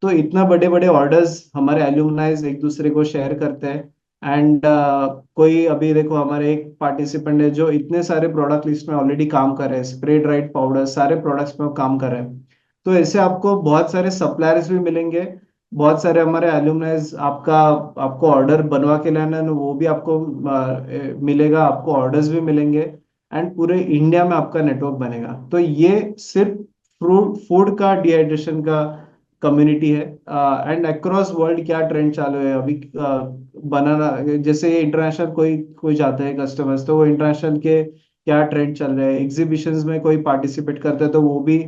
तो इतना बड़े बड़े ऑर्डर्स हमारे एल्यूमनाइज एक दूसरे को शेयर करते हैं। एंड कोई अभी देखो हमारे एक पार्टिसिपेंट है जो इतने सारे प्रोडक्ट लिस्ट में ऑलरेडी काम कर रहे हैं, स्प्रे ड्राइड पाउडर सारे प्रोडक्ट्स में वो काम कर रहे हैं। तो ऐसे आपको बहुत सारे सप्लायर्स भी मिलेंगे, बहुत सारे हमारे एल्यूमनाइज आपका आपको ऑर्डर बनवा के लाना है वो भी आपको मिलेगा, आपको ऑर्डर्स भी मिलेंगे एंड पूरे इंडिया में आपका नेटवर्क बनेगा। तो ये सिर्फ फ्रूट फूड का डिहाइड्रेशन का कम्युनिटी है। एंड अक्रॉस वर्ल्ड क्या ट्रेंड चालू है अभी, बनाना जैसे ये इंटरनेशनल कोई कोई जाते हैं कस्टमर्स, तो वो इंटरनेशनल के क्या ट्रेंड चल रहे हैं, एग्जीबिशंस में कोई पार्टिसिपेट करते हैं तो वो भी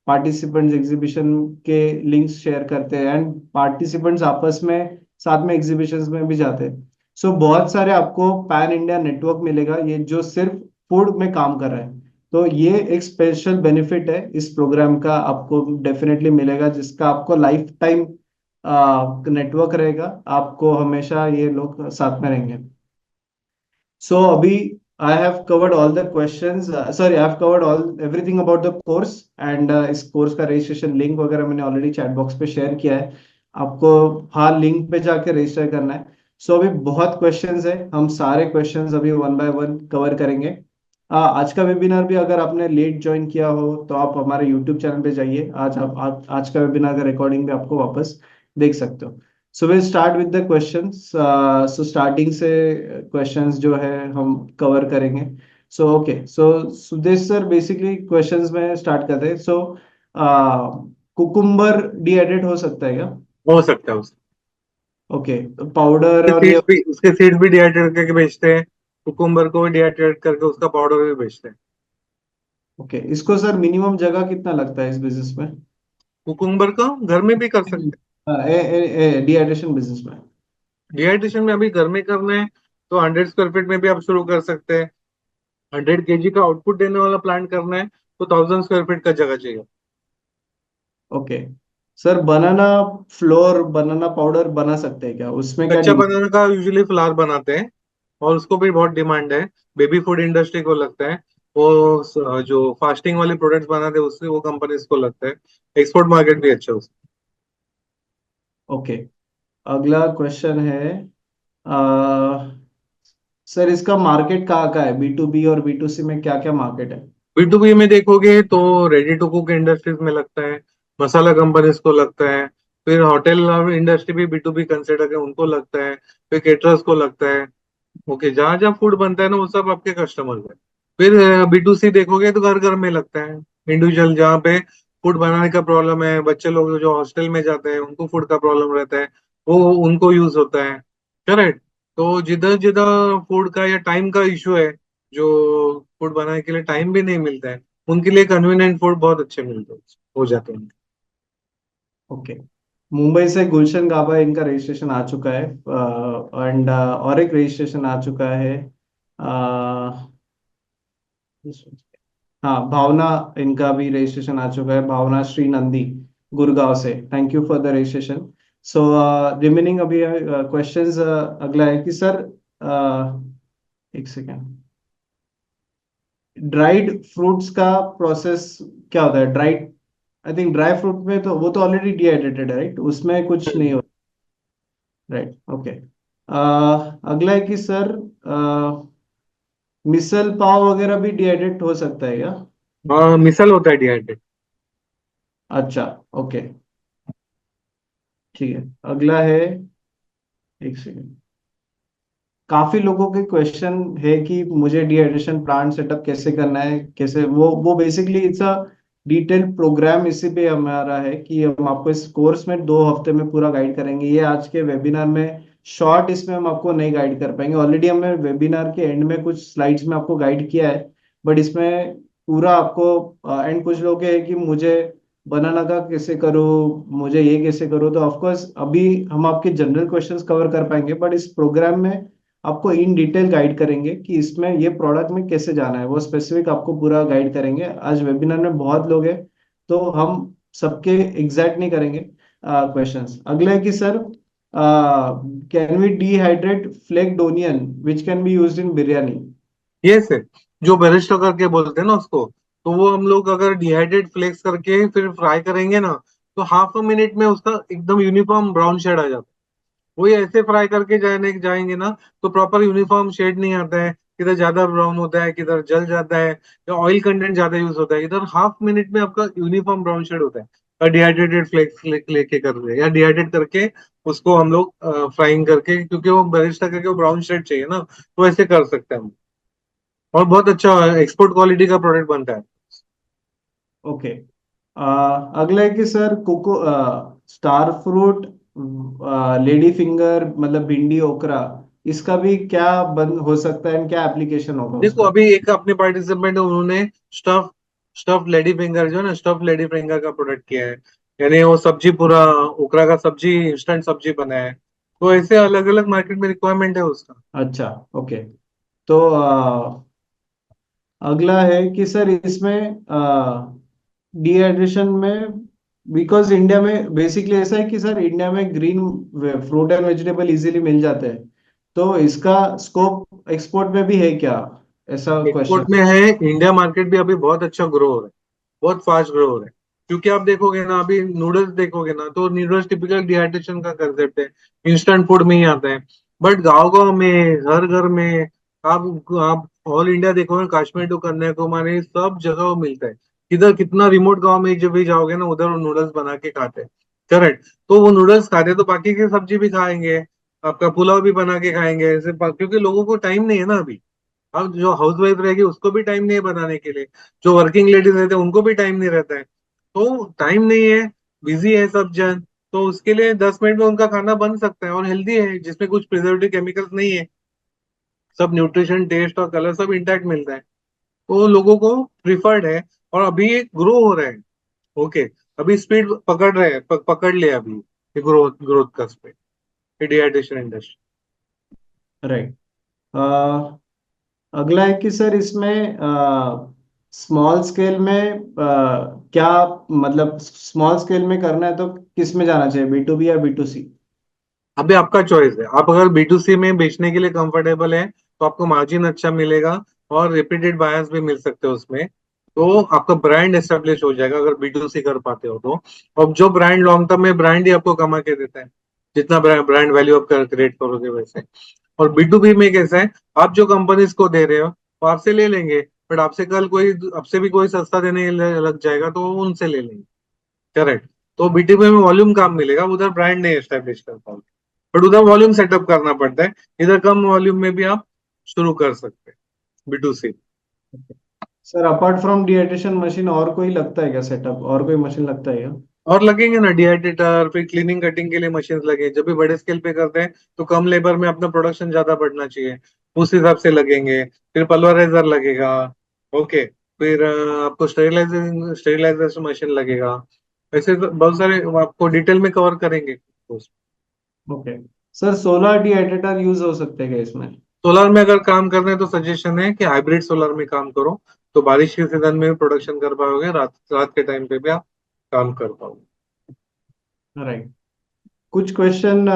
पार्टिसिपेंट्स एग्जीबिशन के लिंक्स शेयर करते हैं एंड पार्टिसिपेंट्स आपस में साथ में एग्जीबिशंस में भी जाते हैं। सो बहुत सारे आपको पैन इंडिया नेटवर्क मिलेगा ये जो सिर्फ फूड में काम कर रहा है। तो ये एक स्पेशल बेनिफिट है इस प्रोग्राम का, आपको डेफिनेटली मिलेगा, जिसका आपको लाइफ टाइम नेटवर्क रहेगा, आपको हमेशा ये लोग साथ में रहेंगे। So अभी I have covered all the questions. Sorry, I have covered all everything about the course and इस कोर्स का रजिस्ट्रेशन लिंक वगैरह मैंने ऑलरेडी चैट बॉक्स पे शेयर किया है। आपको हाँ लिंक पे जाके रजिस्टर करना है। सो अभी बहुत क्वेश्चंस है, हम सारे क्वेश्चंस अभी वन बाय वन कवर करेंगे। आज का वेबिनार भी अगर आपने लेट ज्वाइन किया हो तो आप हमारे यूट्यूब चैनल पे जाइए, आज का वेबिनार का रिकॉर्डिंग भी आपको वापस देख सकते हो। So will start with the questions. So starting से क्वेश्चंस जो है हम कवर करेंगे। सो ओके, सो सुदेश सर बेसिकली क्वेश्चंस में स्टार्ट करते हैं। सो कुकुम्बर डिहाइड्रेट हो सकता है क्या? हो सकता है उसके ओके, पाउडर और ये। सीड्स भी डिहाइड्रेट करके बेचते हैं, कुकुम्बर को भी डिहाइड्रेट करके उसका पाउडर भी बेचते हैं। ओके, इसको सर मिनिमम जगह कितना लगता है इस बिजनेस में? कुकुम्बर को घर में भी कर सकते डिहाइड्रेशन बिजनेस में। हैं। डिहाइड्रेशन में अभी घर में करना है तो 100 स्क्वायर फीट में भी आप शुरू कर सकते हैं। 100 kg का आउटपुट देने वाला प्लांट करना है तो 1000 स्क्वायर फीट का जगह चाहिए। ओके सर, बनाना फ्लोर बनाना पाउडर बना सकते हैं क्या, उसमें क्या कच्चा डिमांड? बनाना का यूजुअली फ्लावर बनाते हैं और उसको भी बहुत डिमांड है। बेबी फूड इंडस्ट्री को लगता है, वो जो फास्टिंग वाले प्रोडक्ट्स बनाते हैं उससे वो कंपनीज को लगता है। एक्सपोर्ट मार्केट भी अच्छा है उसका। ओके, अगला क्वेश्चन है सर इसका मार्केट कहाँ का है, B2B और B2C में क्या क्या मार्केट है? B2B में देखोगे तो रेडी टू कुक इंडस्ट्रीज में लगता है, मसाला कंपनीज को लगता है, फिर होटल इंडस्ट्री भी B2B कंसिडर है उनको लगता है, फिर केटरर्स को लगता है। ओके, जहां जहां फूड बनता है ना वो सब आपके कस्टमर्स है। फिर B2C देखोगे तो घर घर में लगता है, इंडिविजुअल जहाँ पे फूड बनाने का प्रॉब्लम है, बच्चे लोग जो हॉस्टल में जाते हैं उनको फूड का प्रॉब्लम रहता है, वो उनको यूज होता है। करेक्ट। तो जिधर जिधर फूड का या टाइम का इशू है, जो फूड बनाने के लिए टाइम भी नहीं मिलता है, उनके लिए कन्वीनियंट फूड बहुत अच्छे मिलते हैं, हो जाते हैं। ओके, मुंबई से गुलशन गाबा इनका रजिस्ट्रेशन आ चुका है एंड और एक रजिस्ट्रेशन आ चुका है। हाँ, भावना, इनका भी रजिस्ट्रेशन आ चुका है, भावना श्री नंदी गुड़गांव से। Thank you for the registration. So remaining अभी क्वेश्चंस अगला है कि सर एक सेकेंड, ड्राइड फ्रूट्स का प्रोसेस क्या होता है? Dried I think dry fruit में तो वो तो ऑलरेडी डिहाइड्रेटेड है, राइट? उसमें कुछ नहीं हो, राइट? ओके। अगला है कि सर, मिसल पाव वगैरह भी डिहाइड्रेट हो सकता है क्या? मिसल होता है डिहाइड्रेट। अच्छा, ओके, ठीक है। अगला है, एक सेकेंड। काफी लोगों के क्वेश्चन है कि मुझे डिहाइड्रेशन प्लांट सेटअप कैसे करना है, कैसे वो basically it's a detail programme. इसी पे हमारा है कि हम आपको इस कोर्स में 2 हफ्ते में पूरा गाइड करेंगे। ये आज के वेबिनार में शॉर्ट इसमें हम आपको नहीं गाइड कर पाएंगे। ऑलरेडी हमने वेबिनार के एंड में कुछ स्लाइड्स में आपको गाइड किया है, बट इसमें पूरा आपको एंड कुछ लोग है कि मुझे बनाना का कैसे करूँ, मुझे ये कैसे करूँ। तो ऑफकोर्स अभी हम आपके जनरल क्वेश्चंस कवर कर पाएंगे, बट इस प्रोग्राम में आपको इन डिटेल गाइड करेंगे कि इसमें ये प्रोडक्ट में कैसे जाना है, वो स्पेसिफिक आपको पूरा गाइड करेंगे। आज वेबिनार में बहुत लोग हैं, तो हम सबके एग्जैक्ट नहीं करेंगे क्वेश्चंस। अगला है कि sir, can we dehydrate flaked onion which can be used in biryani? ये से जो बेरिस्टा करके बोलते हैं ना उसको, तो वो हम लोग अगर डिहाइड्रेट फ्लेक्स करके फिर फ्राई करेंगे ना, तो हाफ अ मिनट में उसका एकदम यूनिफॉर्म ब्राउन शेड आ जाता है। वही ऐसे फ्राई करके जाएंगे ना, तो प्रॉपर यूनिफॉर्म शेड नहीं आता है। किधर ज्यादा ब्राउन होता है, किधर जल जाता है, या ऑयल कंटेंट ज्यादा यूज होता है। इधर हाफ मिनट में आपका यूनिफॉर्म ब्राउन शेड होता है। और डिहाइड्रेटेड फ्लेक्स लेके कर रहे हैं, या डिहाइड्रेट करके उसको हम लोग फ्राइंग करके, क्योंकि वो बरिस्टा करके वो ब्राउन शेड चाहिए ना, तो ऐसे कर सकते हैं हम। और बहुत अच्छा एक्सपोर्ट क्वालिटी का प्रोडक्ट बनता है। ओके। अगला है कि sir, cocoa star fruit, lady finger मतलब भिंडी ओकरा, इसका भी क्या बन हो सकता है, क्या एप्लीकेशन होगा देखो, उसका? अभी एक अपने पार्टिसिपेंट है, उन्होंने स्टफ स्टफ लेडी फिंगर, जो है ना, स्टफ लेडी फिंगर का प्रोडक्ट किया है। यानी वो सब्जी पूरा ओकरा का सब्जी, इंस्टेंट सब्जी बना है। तो ऐसे अलग अलग मार्केट में रिक्वायरमेंट है उसका। अच्छा, ओके। तो अगला है कि सर, इसमें डिहाइड्रेशन में, बिकॉज इंडिया में बेसिकली ऐसा है कि सर इंडिया में green fruit and vegetable easily मिल जाते हैं, तो इसका स्कोप एक्सपोर्ट में भी है क्या, ऐसा क्वेश्चन? एक्सपोर्ट में है। इंडिया मार्केट भी अभी बहुत अच्छा ग्रो हो रहा है, बहुत फास्ट ग्रो हो रहा है। क्योंकि आप देखोगे ना, अभी नूडल्स देखोगे ना, तो नूडल्स टिपिकल डिहाइड्रेशन का कंसेप्ट है, इंस्टेंट फूड में ही आता है। बट गांव गांव में, हर घर में, आप ऑल इंडिया देखोगे, कश्मीर टू कन्याकुमारी सब जगह वो मिलता है। किधर कितना रिमोट गांव में जब भी जाओगे ना, उधर वो नूडल्स बना के खाते हैं। करेक्ट। तो वो नूडल्स खाते हैं, तो बाकी की सब्जी भी खाएंगे, आपका पुलाव भी बना के खाएंगे ऐसे, क्योंकि लोगों को टाइम नहीं है ना अभी। अब जो हाउस वाइफ रहेगी उसको भी टाइम नहीं है बनाने के लिए, जो वर्किंग लेडीज रहते हैं उनको भी टाइम नहीं रहता है। तो टाइम नहीं है, बिजी है सब जन, तो उसके लिए 10 मिनट में उनका खाना बन सकता है, और हेल्दी है, जिसमें कुछ प्रिजर्वेटिव केमिकल्स नहीं है। सब न्यूट्रिशन, टेस्ट और कलर सब इंटैक्ट मिलता है। तो लोगों को प्रिफर्ड है, और अभी ये ग्रो हो रहा है। ओके। अभी स्पीड पकड़ रहे हैं, पकड़ लिया अभी ये ग्रोथ ग्रोथ का स्पीड, डिहाइड्रेशन इंडस्ट्री। राइट। अगला है कि सर, इसमें स्मॉल स्केल में क्या, मतलब स्मॉल स्केल में करना है तो किस में जाना चाहिए, बी टू बी या बी टू सी? अभी आपका चॉइस है। आप अगर B2C में बेचने के लिए कंफर्टेबल है, तो आपको मार्जिन अच्छा मिलेगा, और रिपीटेड बायर्स भी मिल सकते हो उसमें। तो आपका ब्रांड एस्टेब्लिश हो जाएगा अगर B2C कर पाते हो तो। और जो ब्रांड लॉन्ग टर्म में, ब्रांड ही आपको कमा के देता है, जितना ब्रांड वैल्यू आप क्रिएट करोगे वैसे। और B2B में कैसा है, आप जो कंपनीज को दे रहे हो वो आपसे ले लेंगे, बट आपसे कल कोई, आपसे भी कोई सस्ता देने लग जाएगा, तो वो उनसे ले लेंगे। करेक्ट। तो B2B में वॉल्यूम काम मिलेगा, उधर ब्रांड नहीं एस्टेब्लिश कर पाओगे, बट उधर वॉल्यूम सेटअप करना पड़ता है। इधर कम वॉल्यूम में भी आप शुरू कर सकते हैं B2C। Sir, apart from dehydration machine और कोई लगता है क्या सेटअप, और कोई मशीन लगता है क्या? और लगेंगे ना डिहाइड्रेटर, फिर क्लीनिंग कटिंग के लिए मशीन लगे। जब भी बड़े स्केल पे करते हैं तो कम लेबर में अपना प्रोडक्शन ज्यादा बढ़ना चाहिए, उस हिसाब से लगेंगे। फिर पल्वराइजर लगेगा। ओके। फिर आपको स्टेरिलाइजेशन स्टेरिलाइजेशन मशीन लगेगा। ऐसे तो बहुत सारे आपको डिटेल में कवर करेंगे। Okay. Sir, solar dehydrator use हो सकते हैं क्या इसमें? सोलर में अगर काम करना है तो सजेशन है कि हाइब्रिड सोलर में काम करो, तो बारिश के सीजन में भी प्रोडक्शन कर पाओगे, रात रात के टाइम पे भी आप काम कर पाओगे। राइट। कुछ क्वेश्चन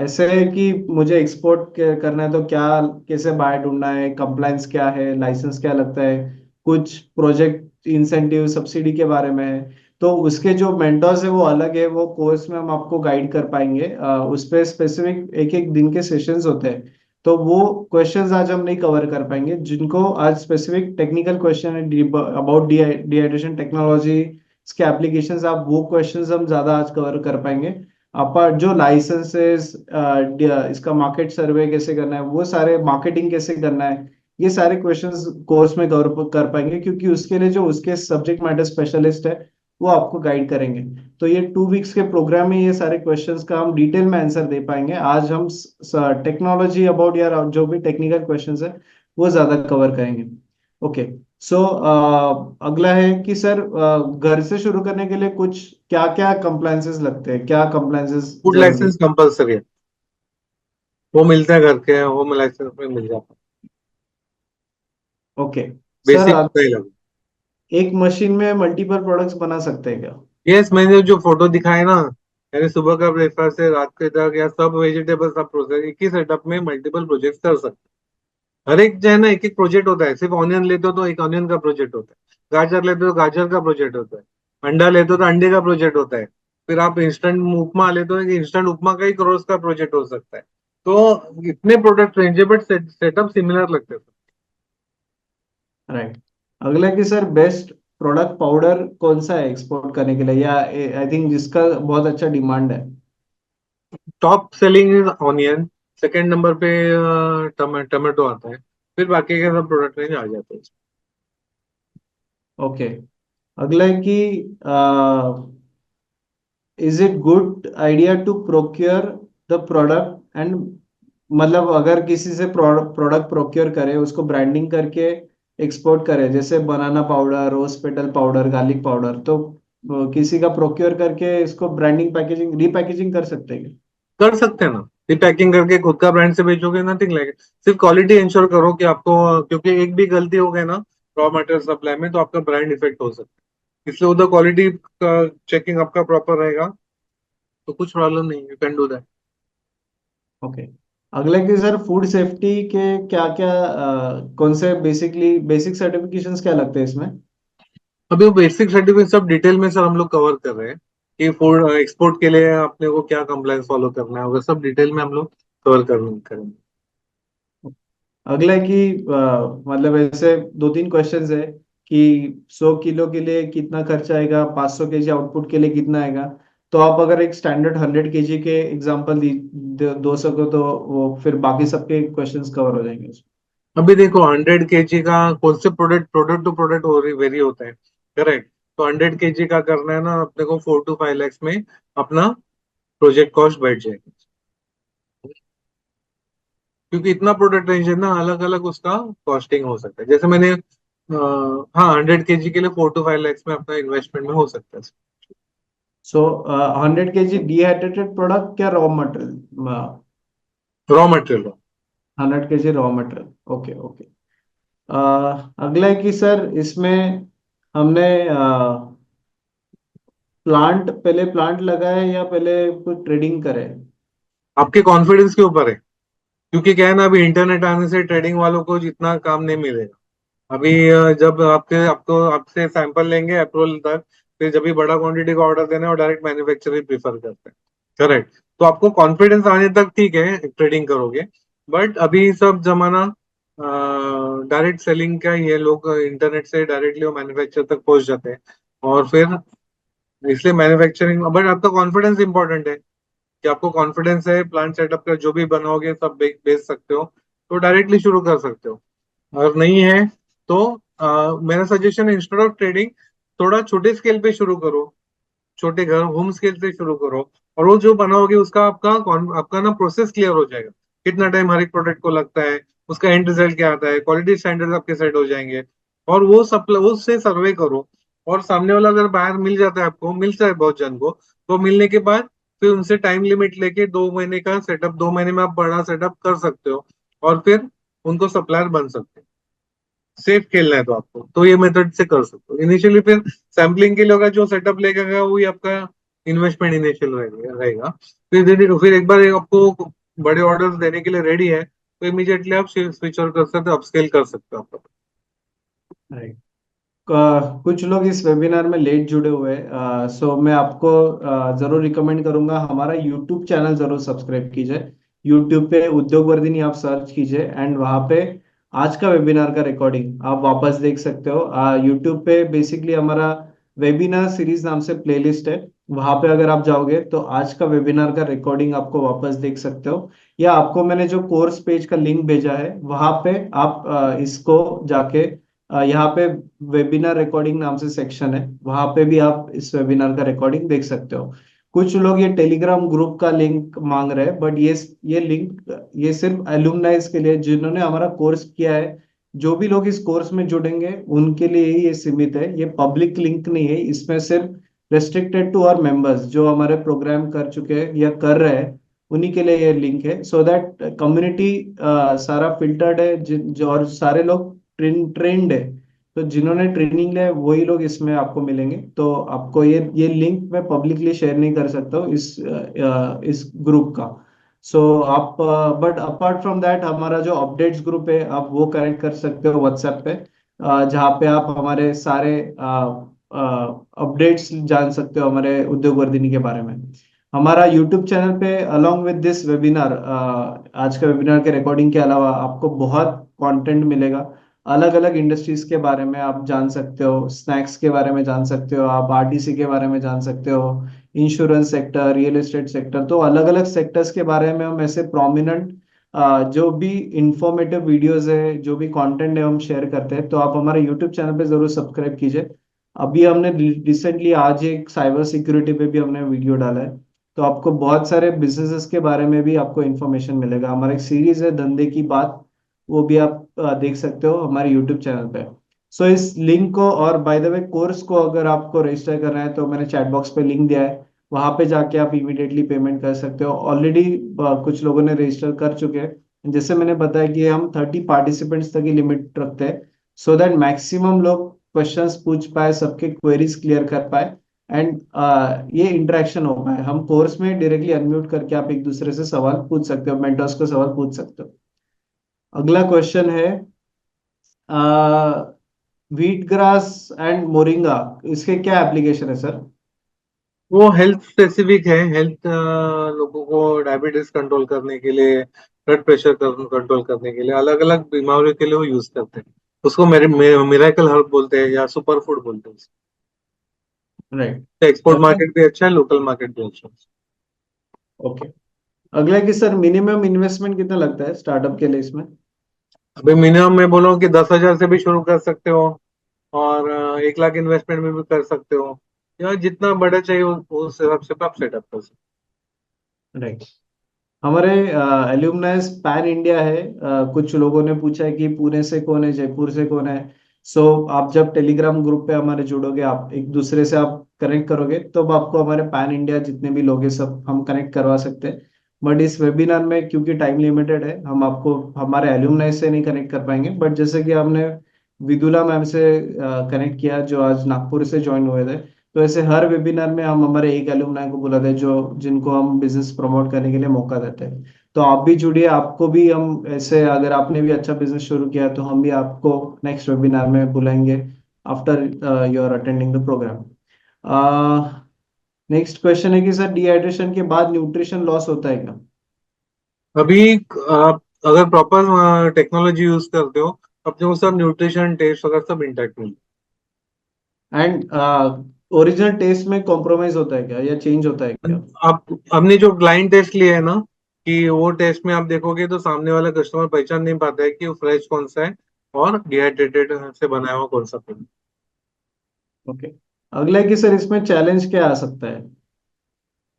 ऐसे है कि मुझे एक्सपोर्ट करना है तो क्या, कैसे बाय ढूंढना है, कंप्लाइंस क्या है, लाइसेंस क्या लगता है, कुछ प्रोजेक्ट इंसेंटिव सब्सिडी के बारे में है। तो उसके जो मेंटर्स है वो अलग है, वो कोर्स में हम आपको गाइड कर पाएंगे। उस पे स्पेसिफिक एक एक दिन के सेशंस होते हैं, तो वो क्वेश्चंस आज हम नहीं कवर कर पाएंगे। जिनको आज स्पेसिफिक टेक्निकल क्वेश्चन है अबाउट डिहाइड्रेशन टेक्नोलॉजी, इसके एप्लीकेशंस, आप वो क्वेश्चंस हम ज्यादा आज कवर कर पाएंगे। आप जो लाइसेंसेस, इसका मार्केट सर्वे कैसे करना है, वो सारे मार्केटिंग कैसे करना है, ये सारे क्वेश्चंस कोर्स में कवर कर पाएंगे, क्योंकि उसके लिए जो उसके सब्जेक्ट मैटर स्पेशलिस्ट है वो आपको गाइड करेंगे। तो ये 2 वीक्स के प्रोग्राम में ये सारे क्वेश्चंस का हम डिटेल में आंसर दे पाएंगे। आज हम टेक्नोलॉजी अबाउट या जो भी टेक्निकल क्वेश्चंस है वो ज्यादा कवर करेंगे। ओके। सो अगला है कि सर, घर से शुरू करने के लिए कुछ क्या क्या कंप्लायंसेस लगते हैं, क्या कंप्लायंसेस फूड जरूरी है? लाइसेंस कंपलसरी है, वो मिलता है घर के होम लाइसेंस में मिल जाता है, ओके सर, बेसिक उतना ही लगा। एक मशीन में मल्टीपल प्रोडक्ट्स बना सकते हैं क्या? यस, मैंने जो फोटो दिखाए ना, यानी सुबह का ब्रेकफास्ट से रात के तक या सब वेजिटेबल सब प्रोसेस एक ही सेटअप में मल्टीपल प्रोजेक्ट कर सकते हैं। हर एक जो है ना, एक एक प्रोजेक्ट होता है। सिर्फ ऑनियन लेते हो तो एक ऑनियन का प्रोजेक्ट होता है, गाजर लेते हो तो गाजर का प्रोजेक्ट होता है, अंडा लेते हो तो अंडे का प्रोजेक्ट होता है, फिर आप इंस्टेंट उपमा लेते हो, इंस्टेंट उपमा का ही रोज का प्रोजेक्ट हो सकता है। तो इतने प्रोडक्ट रेंज है, बट सेटअप सिमिलर लगते हैं। राइट। अगला कि सर, बेस्ट प्रोडक्ट पाउडर कौन सा है एक्सपोर्ट करने के लिए, या आई थिंक जिसका बहुत अच्छा डिमांड है? Top selling is onion, second number पे टमाटो आता है, फिर बाकी के सब प्रोडक्ट रेंज आ जाते हैं। ओके। अगला है कि is it good idea to procure the product and, मतलब अगर किसी से प्रोडक्ट प्रोक्योर करे, उसको ब्रांडिंग करके एक्सपोर्ट करे, जैसे banana powder, rose petal powder, garlic powder, तो किसी का प्रोक्योर करके इसको ब्रांडिंग, पैकेजिंग, रीपैकेजिंग कर सकते हैं? कर सकते हैं ना, ये पैकिंग करके खुद का ब्रांड से बेचोगे, नथिंग लाइक। सिर्फ क्वालिटी इंश्योर करो कि आपको, क्योंकि एक भी गलती हो गई ना रॉ मटेरियल सप्लाई में, तो आपका ब्रांड इफेक्ट हो सकता है। इसलिए उधर क्वालिटी का चेकिंग आपका प्रॉपर रहेगा, तो कुछ प्रॉब्लम नहीं, you can do that. Okay. अगला कि सर, फूड सेफ्टी के क्या क्या कौन से बेसिकली बेसिक सर्टिफिकेशंस क्या लगते हैं इसमें? अभी वो बेसिक सर्टिफिकेट सब डिटेल में सर हम लोग कवर कर रहे हैं कि फूड एक्सपोर्ट के लिए अपने को क्या कंप्लायंस फॉलो करना है, वो सब डिटेल में हम लोग कवर करेंगे। अगला है कि मतलब ऐसे 2-3 क्वेश्चंस है कि 100 किलो के लिए कितना खर्चा आएगा, 500 केजी आउटपुट के लिए कितना आएगा। तो आप अगर एक स्टैंडर्ड 100 केजी के एग्जांपल दो सको, तो वो फिर बाकी सबके क्वेश्चंस कवर हो जाएंगे उसमें। अभी देखो 100 kg का कौन से प्रोडक्ट टू प्रोडक्ट वेरी होता है, करेक्ट। तो 100 kg का करना है ना अपने को, 4 to 5 lakhs में अपना प्रोजेक्ट कॉस्ट बैठ जाएगी, क्योंकि इतना प्रोडक्ट रेंज है ना, अलग अलग उसका कॉस्टिंग हो सकता है। जैसे मैंने हाँ, 100 kg के लिए 4 to 5 lakhs में अपना इन्वेस्टमेंट में हो सकता है। सो 100 केजी डिहाइड्रेटेड प्रोडक्ट क्या raw material? Raw material. 100 KG raw material. Okay, okay. अगला है कि सर, इसमें हमने पहले प्लांट लगाए या पहले कुछ ट्रेडिंग करे? आपके कॉन्फिडेंस के ऊपर है, क्योंकि क्या है ना, अभी इंटरनेट आने से ट्रेडिंग वालों को जितना काम नहीं मिलेगा। अभी जब आपको आपसे सैंपल लेंगे अप्रूवल तक, फिर जब भी बड़ा क्वांटिटी का ऑर्डर देना है, वो डायरेक्ट मैन्युफैक्चरर प्रीफर करते हैं, करेक्ट। तो आपको कॉन्फिडेंस आने तक ठीक है ट्रेडिंग करोगे, बट अभी सब जमाना डायरेक्ट सेलिंग का ही है। लोग इंटरनेट से डायरेक्टली वो मैन्युफैक्चर तक पहुंच जाते हैं, और फिर इसलिए मैन्युफैक्चरिंग, बट आपका कॉन्फिडेंस इंपॉर्टेंट है कि आपको कॉन्फिडेंस है प्लांट सेटअप का, जो भी बनाओगे सब बेच सकते हो, तो डायरेक्टली शुरू कर सकते हो। अगर नहीं है तो मेरा सजेशन है, इंस्टेड ऑफ ट्रेडिंग थोड़ा छोटे स्केल पे शुरू करो, छोटे घर होम स्केल से शुरू करो। और वो जो बनाओगे उसका आपका ना प्रोसेस क्लियर हो जाएगा, कितना टाइम हर एक प्रोडक्ट को लगता है, उसका एंड रिजल्ट क्या आता है, क्वालिटी स्टैंडर्ड आपके सेट हो जाएंगे। और वो सप्लाई उससे सर्वे करो, और सामने वाला अगर बाहर मिल जाता है, आपको मिलता है बहुत जन को, तो मिलने के बाद फिर उनसे टाइम लिमिट लेके 2 महीने का सेटअप, 2 महीने में आप बड़ा सेटअप कर सकते हो, और फिर उनको सप्लायर बन सकते हो। सेफ खेलना है तो आपको तो ये मेथड से कर सकते हो इनिशियली, फिर सैम्पलिंग के लिए होगा जो सेटअप लेगा वही आपका इन्वेस्टमेंट इनिशियल रहेगा। फिर धीरे धीरे फिर एक बार आपको बड़े ऑर्डर्स देने के लिए रेडी है, तो इमीडिएटली आप स्विच ओवर कर सकते हो, अपस्केल कर सकते हो आपका। राइट। कुछ लोग इस वेबिनार में लेट जुड़े हुए हैं, सो मैं आपको जरूर रिकमेंड करूंगा हमारा यूट्यूब चैनल जरूर सब्सक्राइब कीजिए। यूट्यूब पे उद्योग वर्धिनी आप सर्च कीजिए एंड वहाँ पे आज का वेबिनार का रिकॉर्डिंग आप वापस देख सकते हो। यूट्यूब पे बेसिकली हमारा वेबिनार सीरीज नाम से प्लेलिस्ट है, वहाँ पे अगर आप जाओगे तो आज का वेबिनार का रिकॉर्डिंग आपको वापस देख सकते हो, या आपको मैंने जो कोर्स पेज का लिंक भेजा है वहाँ पे आप इसको जाके यहाँ पे वेबिनार रिकॉर्डिंग नाम से सेक्शन है, वहां पे भी आप इस वेबिनार का रिकॉर्डिंग देख सकते हो। कुछ लोग ये टेलीग्राम ग्रुप का लिंक मांग रहे हैं, बट ये लिंक ये सिर्फ एलुमनाइज के लिए जिन्होंने हमारा कोर्स किया है। जो भी लोग इस कोर्स में जुड़ेंगे उनके लिए ही ये सीमित है, ये पब्लिक लिंक नहीं है। इसमें सिर्फ रेस्ट्रिक्टेड टू आवर मेंबर्स जो हमारे प्रोग्राम कर चुके हैं या कर रहे हैं, उन्हीं के लिए ये लिंक है, सो दैट कम्युनिटी सारा फिल्टर्ड है, जो और सारे लोग ट्रेंड है। तो जिन्होंने ट्रेनिंग लिया है वही लोग इसमें आपको मिलेंगे। तो आपको ये लिंक मैं पब्लिकली शेयर नहीं कर सकता हूँ इस ग्रुप का। सो आप बट अपार्ट फ्रॉम दैट हमारा जो अपडेट्स ग्रुप है आप वो कनेक्ट कर सकते हो व्हाट्सएप पे, जहाँ पे आप हमारे सारे अपडेट्स जान सकते हो हमारे उद्योग वर्धिनी के बारे में। हमारा यूट्यूब चैनल पे अलोंग विद दिस वेबिनार, आज का वेबिनार के रिकॉर्डिंग के अलावा आपको बहुत कंटेंट मिलेगा। अलग अलग इंडस्ट्रीज के बारे में आप जान सकते हो, स्नैक्स के बारे में जान सकते हो, आप आरटीसी के बारे में जान सकते हो, insurance sector, real estate sector. तो अलग अलग सेक्टर्स के बारे में हम ऐसे प्रोमिनेंट जो भी इंफॉर्मेटिव वीडियोस है, जो भी कंटेंट है हम शेयर करते हैं। तो आप हमारे यूट्यूब चैनल पे जरूर सब्सक्राइब कीजिए। अभी हमने रिसेंटली आज एक साइबर सिक्योरिटी पे भी हमने वीडियो डाला है, तो आपको बहुत सारे बिजनेसेस के बारे में भी आपको इन्फॉर्मेशन मिलेगा। हमारा एक सीरीज है धंधे की बात, वो भी आप देख सकते हो हमारे यूट्यूब चैनल पे। सो इस लिंक को, और बाय द वे कोर्स को अगर आपको रजिस्टर करना है तो मैंने चैट बॉक्स पे लिंक दिया है, वहां पे जाके आप इमीडिएटली पेमेंट कर सकते हो। ऑलरेडी कुछ लोगों ने रजिस्टर कर चुके हैं। जैसे मैंने बताया कि हम 30 पार्टिसिपेंट्स तक की लिमिट रखते हैं, सो दैट मैक्सिमम लोग क्वेश्चंस पूछ पाए, सबके क्वेरीज क्लियर कर पाए एंड ये इंटरेक्शन हो पाए। हम कोर्स में डायरेक्टली अनम्यूट करके आप एक दूसरे से सवाल पूछ सकते हो, मेंटर्स को सवाल पूछ सकते हो। अगला क्वेश्चन है व्हीट ग्रास एंड मोरिंगा, इसके क्या एप्लीकेशन है सर? वो हेल्थ स्पेसिफिक है। हेल्थ लोगों को डायबिटीज कंट्रोल करने के लिए, ब्लड प्रेशर कंट्रोल करने के लिए, अलग अलग बीमारियों के लिए वो यूज करते हैं। उसको मिराकल हर्ब बोलते हैं या सुपर फूड बोलते हैं। राइट। एक्सपोर्ट अगला, मार्केट भी अच्छा है, लोकल मार्केट भी अच्छा है। ओके। अगला है कि सर मिनिमम इन्वेस्टमेंट कितना लगता है स्टार्टअप के लिए इसमें? अभी मिनिमम मैं बोलूँ कि 10,000 से भी शुरू कर सकते हो, और 1 लाख इन्वेस्टमेंट में भी कर सकते हो, या जितना बड़ा चाहिए उस हिसाब से आप सेटअप कर सकते राइट। हमारे एल्यूमनाइज पैन इंडिया है। कुछ लोगों ने पूछा है कि पुणे से कौन है, जयपुर से कौन है। सो आप जब टेलीग्राम ग्रुप पे हमारे जुड़ोगे, आप एक दूसरे से आप कनेक्ट करोगे, तो अब आपको हमारे पैन इंडिया जितने भी लोग हैं सब हम कनेक्ट करवा सकते हैं। बट इस वेबिनार में क्योंकि टाइम लिमिटेड है, हम आपको हमारे एल्यूमनाइज से नहीं कनेक्ट कर पाएंगे। बट जैसे कि हमने विदुला मैम से कनेक्ट किया जो आज नागपुर से ज्वाइन हुए थे, तो ऐसे हर वेबिनार में हम हमारे एक एलुमनाई को बुलाते हैं जो जिनको हम बिजनेस प्रमोट करने के लिए मौका देते हैं। तो आप भी जुड़िए, आपको भी हम ऐसे, अगर आपने भी अच्छा बिजनेस शुरू किया है तो हम भी आपको नेक्स्ट वेबिनार में बुलाएंगे after you are attending the program. Next question है कि सर डिहाइड्रेशन के बाद न्यूट्रिशन लॉस होता है क्या? हो। अभी आप अगर प्रॉपर टेक्नोलॉजी यूज करते हो, अपने को सब न्यूट्रिशन टेस्ट वगैरह सब इंटैक्ट मिलता एंड ओरिजिनल टेस्ट में कॉम्प्रोमाइज होता है क्या या चेंज होता है है। क्या? आप हमने जो ब्लाइंड टेस्ट लिया है ना, कि वो टेस्ट में आप देखोगे तो सामने वाला कस्टमर पहचान नहीं पाता है कि वो फ्रेश कौन सा है और डिहाइड्रेटेड से बनाया हुआ कौन सा है। ओके। अगला है कि सर इसमें चैलेंज क्या आ सकता है?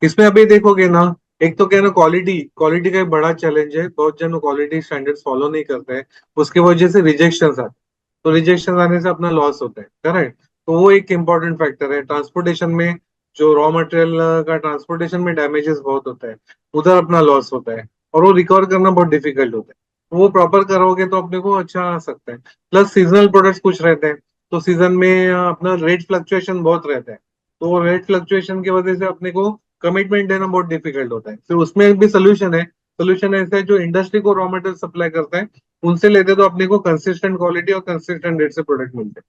इसमें अभी देखोगे ना, एक तो क्या है ना, क्वालिटी क्वालिटी का एक बड़ा चैलेंज है। बहुत जन क्वालिटी स्टैंडर्ड्स फॉलो नहीं करते हैं, उसके वजह से रिजेक्शन आते हैं। तो रिजेक्शन आने से अपना लॉस होता है, करेक्ट। तो वो एक इम्पॉर्टेंट फैक्टर है। ट्रांसपोर्टेशन में जो रॉ मटेरियल का ट्रांसपोर्टेशन में डैमेजेस बहुत होता है, उधर अपना लॉस होता है, और वो रिकवर करना बहुत डिफिकल्ट होता है। तो वो प्रॉपर करोगे तो अपने को अच्छा आ सकता है। प्लस सीजनल प्रोडक्ट्स कुछ रहते हैं, तो सीजन में अपना रेट फ्लक्चुएशन बहुत रहता है। तो रेट फ्लक्चुएशन की वजह से अपने को कमिटमेंट देना बहुत डिफिकल्ट होता है। फिर उसमें भी सोल्यूशन है। सोल्यूशन ऐसा है, जो इंडस्ट्री को रॉ मटेरियल सप्लाई करता है उनसे लेते, तो अपने को कंसिस्टेंट क्वालिटी और कंसिस्टेंट रेट से प्रोडक्ट मिलते हैं।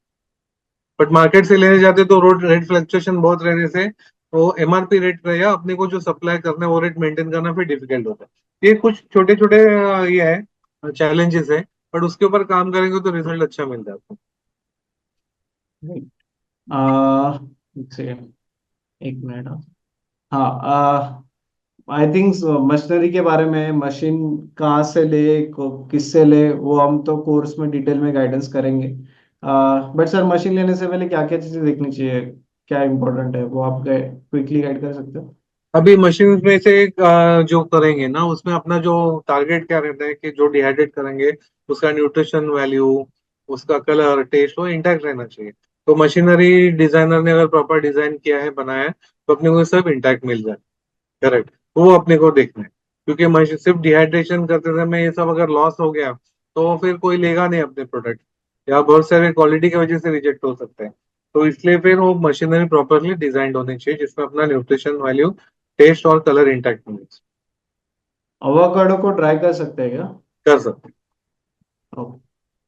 बट मार्केट से लेने जाते तो रोड रेट फ्लक्चुएशन बहुत रहने से वो एमआरपी रेट रहेगा, अपने को जो सप्लाई करना है वो रेट मेंटेन करना फिर डिफिकल्ट होता है। ये कुछ छोटे छोटे ये है चैलेंजेस है, बट उसके ऊपर काम करेंगे तो रिजल्ट अच्छा मिलता है आपको। एक सेकेंड, एक मिनट। हाँ, आई थिंक मशीनरी के बारे में, मशीन कहाँ से ले, किससे ले, वो हम तो कोर्स में डिटेल में गाइडेंस करेंगे। बट सर, मशीन लेने से पहले क्या क्या चीज़ें देखनी चाहिए, क्या इम्पोर्टेंट है, वो आप क्विकली गाइड कर सकते हो? अभी मशीन में से जो करेंगे ना उसमें अपना जो टारगेट क्या रहता है कि जो डिहाइड्रेट करेंगे उसका न्यूट्रिशन वैल्यू, उसका कलर टेस्ट वो इंटैक्ट रहना चाहिए। तो मशीनरी डिजाइनर ने अगर प्रॉपर डिजाइन किया है बनाया है तो अपने को सब इंटैक्ट मिल जाए। करेक्ट, वो अपने को देखना है, क्योंकि सिर्फ डिहाइड्रेशन करते समय ये सब अगर लॉस हो गया तो फिर कोई लेगा नहीं अपने प्रोडक्ट, या बहुत सारे क्वालिटी की वजह से रिजेक्ट हो सकते हैं। तो इसलिए फिर वो मशीनरी प्रॉपरली डिजाइंड होनी चाहिए जिसमें अपना न्यूट्रिशन वैल्यू, टेस्ट और कलर इंटैक्ट होने चाहिए। अवाकाडो को ड्राई कर सकते हैं क्या? कर सकते हैं। ओके।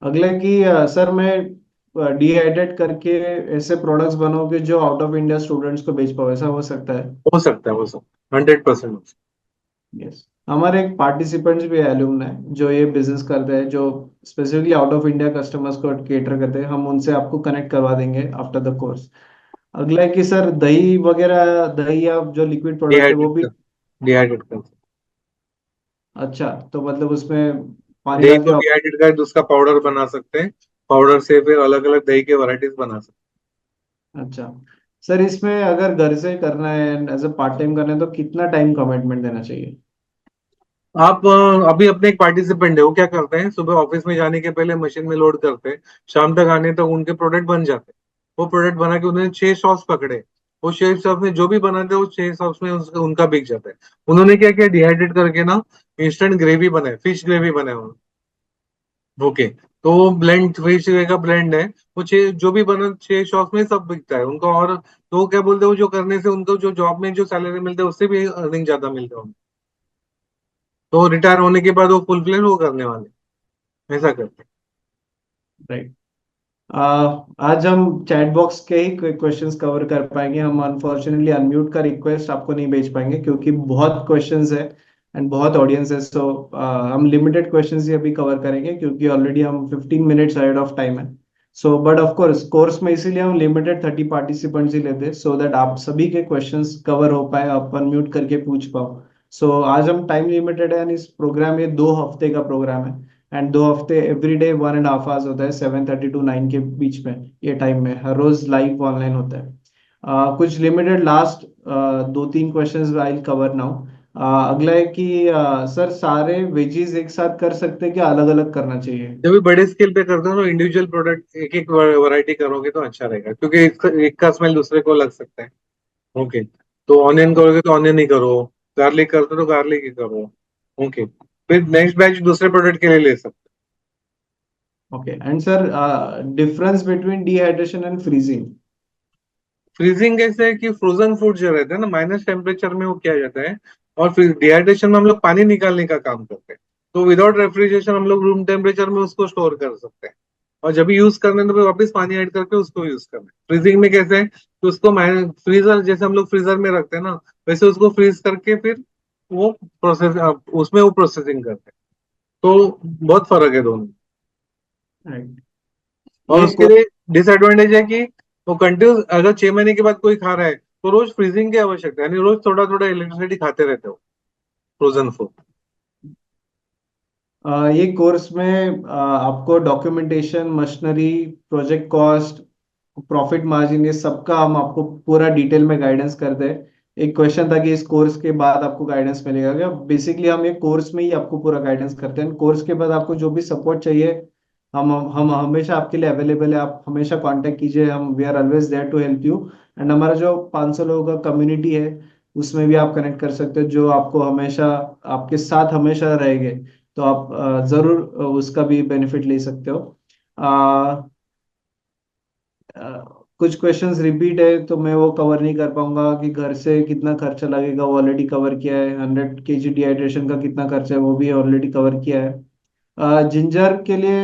अगला कि सर, मैं डिहाइड्रेट करके ऐसे प्रोडक्ट्स बनाओगे जो आउट ऑफ इंडिया स्टूडेंट्स को बेच पाओ, ऐसा हो सकता है? हो सकता है, हो सकता है, 100% हो सकता यस। हमारे एक पार्टिसिपेंट्स भी है, एलुमनाई, जो ये बिजनेस करते हैं, जो specifically out of India customers को केटर करते हैं। हम उनसे आपको कनेक्ट करवा देंगे आफ्टर द कोर्स। अगला है कि सर, दही वगैरह, दही या जो लिक्विड है। प्रोडक्ट है वो भी। डिहाइड्रेट कर सकते अच्छा, तो मतलब उसमें हैं। पानी दही डाल को के डिहाइड्रेट कर उसका पाउडर बना सकते हैं। पाउडर से फिर अलग अलग दही के वैरायटीज बना सकते अच्छा सर, इसमें अगर घर से करना है, एज अ पार्ट टाइम करना है, तो कितना टाइम कमिटमेंट देना चाहिए? हैं। आप अभी अपने एक पार्टिसिपेंट है, वो क्या करते हैं, सुबह ऑफिस में जाने के पहले मशीन में लोड करते हैं, शाम तक आने तक उनके प्रोडक्ट बन जाते हैं। वो प्रोडक्ट बना के उन्होंने 6 शॉप्स पकड़े, वो 6 शॉप में जो भी बनाते हैं वो 6 शॉप्स में उनका बिक जाता है। उन्होंने क्या किया, डिहाइड्रेट करके ना इंस्टेंट ग्रेवी बनाए, फिश ग्रेवी बनाए उन्होंने। ओके, तो वो ब्लेंड फिश का ब्लेंड है, वो छह जो भी बना 6 शॉप्स में सब बिकता है उनका। और तो वो क्या बोलते हैं, वो जो करने से उनको जो जॉब में जो सैलरी मिलता है उससे भी अर्निंग ज्यादा मिलता है उनको। तो रिटायर होने के बाद वो फुल फ्लेज वो करने वाले ऐसा करते हैं। राइट। आज हम चैट बॉक्स के ही क्वेश्चंस कवर कर पाएंगे। हम अनफॉर्चुनेटली अनम्यूट का रिक्वेस्ट आपको नहीं भेज पाएंगे, क्योंकि बहुत क्वेश्चंस है एंड बहुत ऑडियंस है। सो हम लिमिटेड क्वेश्चंस ही अभी कवर करेंगे, क्योंकि ऑलरेडी हम 15 मिनट्स अहेड ऑफ टाइम है। So but of course, course में इसीलिए हम लिमिटेड 30 पार्टिसिपेंट्स ही लेते हैं, सो दैट आप सभी के क्वेश्चंस कवर हो पाए, आप अनम्यूट करके पूछ पाओ। सो आज हम टाइम लिमिटेड है, यानी इस प्रोग्राम, ये 2 हफ्ते का प्रोग्राम है। एंड 2 हफ्ते एवरी डे 1.5 आवर्स होता है, 7:30 to 9 के बीच में, ये टाइम में हर रोज लाइव ऑनलाइन होता है। कुछ limited last 2-3 questions I cover now. अगला है कि सर, सारे वेजीज एक साथ कर सकते हैं, क्या अलग अलग करना चाहिए? जब भी बड़े स्केल पे करते हो तो इंडिविजुअल प्रोडक्ट एक एक वैरायटी करोगे तो अच्छा रहेगा, क्योंकि एक का स्मेल दूसरे को लग सकता है। ओके, तो ऑनियन करोगे तो ऑनियन ही करो, गार्लिक करते हो तो गार्लिक ही करो। ओके, फिर नेक्स्ट बैच दूसरे प्रोडक्ट के लिए ले सकते okay. And sir, difference between dehydration and freezing? हो। फ्रीजिंग कैसे है कि फ्रोजन फूड जो रहता है ना माइनस टेम्परेचर में वो किया जाता है, और फिर डिहाइड्रेशन में हम लोग पानी निकालने का काम करते हैं। तो विदाउट रेफ्रिजरेशन हम लोग रूम टेम्परेचर में उसको स्टोर कर सकते हैं, और जब भी यूज करना है तो फिर वापस पानी ऐड करके उसको यूज करना है। फ्रीजिंग में कैसे है कि उसको फ्रीजर जैसे हम लोग फ्रीजर में रखते हैं ना, वैसे उसको फ्रीज करके फिर वो प्रोसेस उसमें वो प्रोसेसिंग करते हैं। तो बहुत फर्क है दोनों। राइट। और ये उसके लिए डिसएडवांटेज है कि वो कंटिन्यू अगर 6 महीने के बाद कोई खा रहा है तो रोज फ्रीजिंग की आवश्यकता है, यानी रोज थोड़ा थोड़ा इलेक्ट्रिसिटी खाते रहते हो फ्रोजन फूड। ये कोर्स में आपको documentation, machinery, project cost, profit margin, ये सबका हम आपको पूरा डिटेल में गाइडेंस करते हैं। एक क्वेश्चन था कि इस कोर्स के बाद आपको गाइडेंस मिलेगा क्या? बेसिकली हम ये कोर्स में ही आपको पूरा गाइडेंस करते हैं। कोर्स के बाद आपको जो भी सपोर्ट चाहिए, हम हमेशा आपके लिए अवेलेबल है। आप हमेशा कांटेक्ट कीजिए, हम we are always there to help you. And हमारा जो 500 लोगों का कम्युनिटी है, उसमें भी आप कनेक्ट कर सकते हो, जो आपको हमेशा, आपके साथ हमेशा रहेंगे। तो आप जरूर उसका भी बेनिफिट ले सकते हो। अ, कुछ क्वेश्चंस रिपीट है, तो मैं वो कवर नहीं कर पाऊंगा कि घर से कितना खर्चा लगेगा, वो ऑलरेडी कवर किया है। 100 kg डिहाइड्रेशन का कितना खर्चा है, वो भी ऑलरेडी कवर किया है। जिंजर के लिए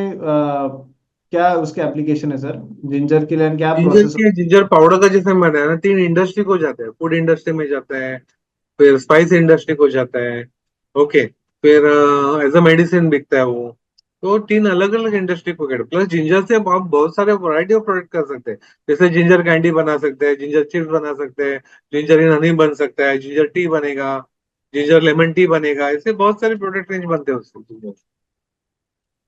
क्या उसके एप्लीकेशन है सर? जिंजर के लिए क्या जिंजर प्रोसेस? की जिंजर पाउडर का जैसे मैंने बताया ना, 3 इंडस्ट्री को जाता है, फूड इंडस्ट्री में जाता है, फिर स्पाइस इंडस्ट्री को जाता है। ओके। फिर एज अ मेडिसिन बिकता है वो। तो 3 अलग अलग इंडस्ट्री को गए, प्लस जिंजर से आप बहुत सारे वैरायटी ऑफ प्रोडक्ट कर सकते हैं। जैसे जिंजर कैंडी बना सकते हैं, जिंजर चिप्स बना सकते हैं, जिंजर इन हनी बन सकता है, जिंजर टी बनेगा, जिंजर लेमन टी बनेगा, ऐसे बहुत सारे प्रोडक्ट रेंज बनते हैं उससे ginger.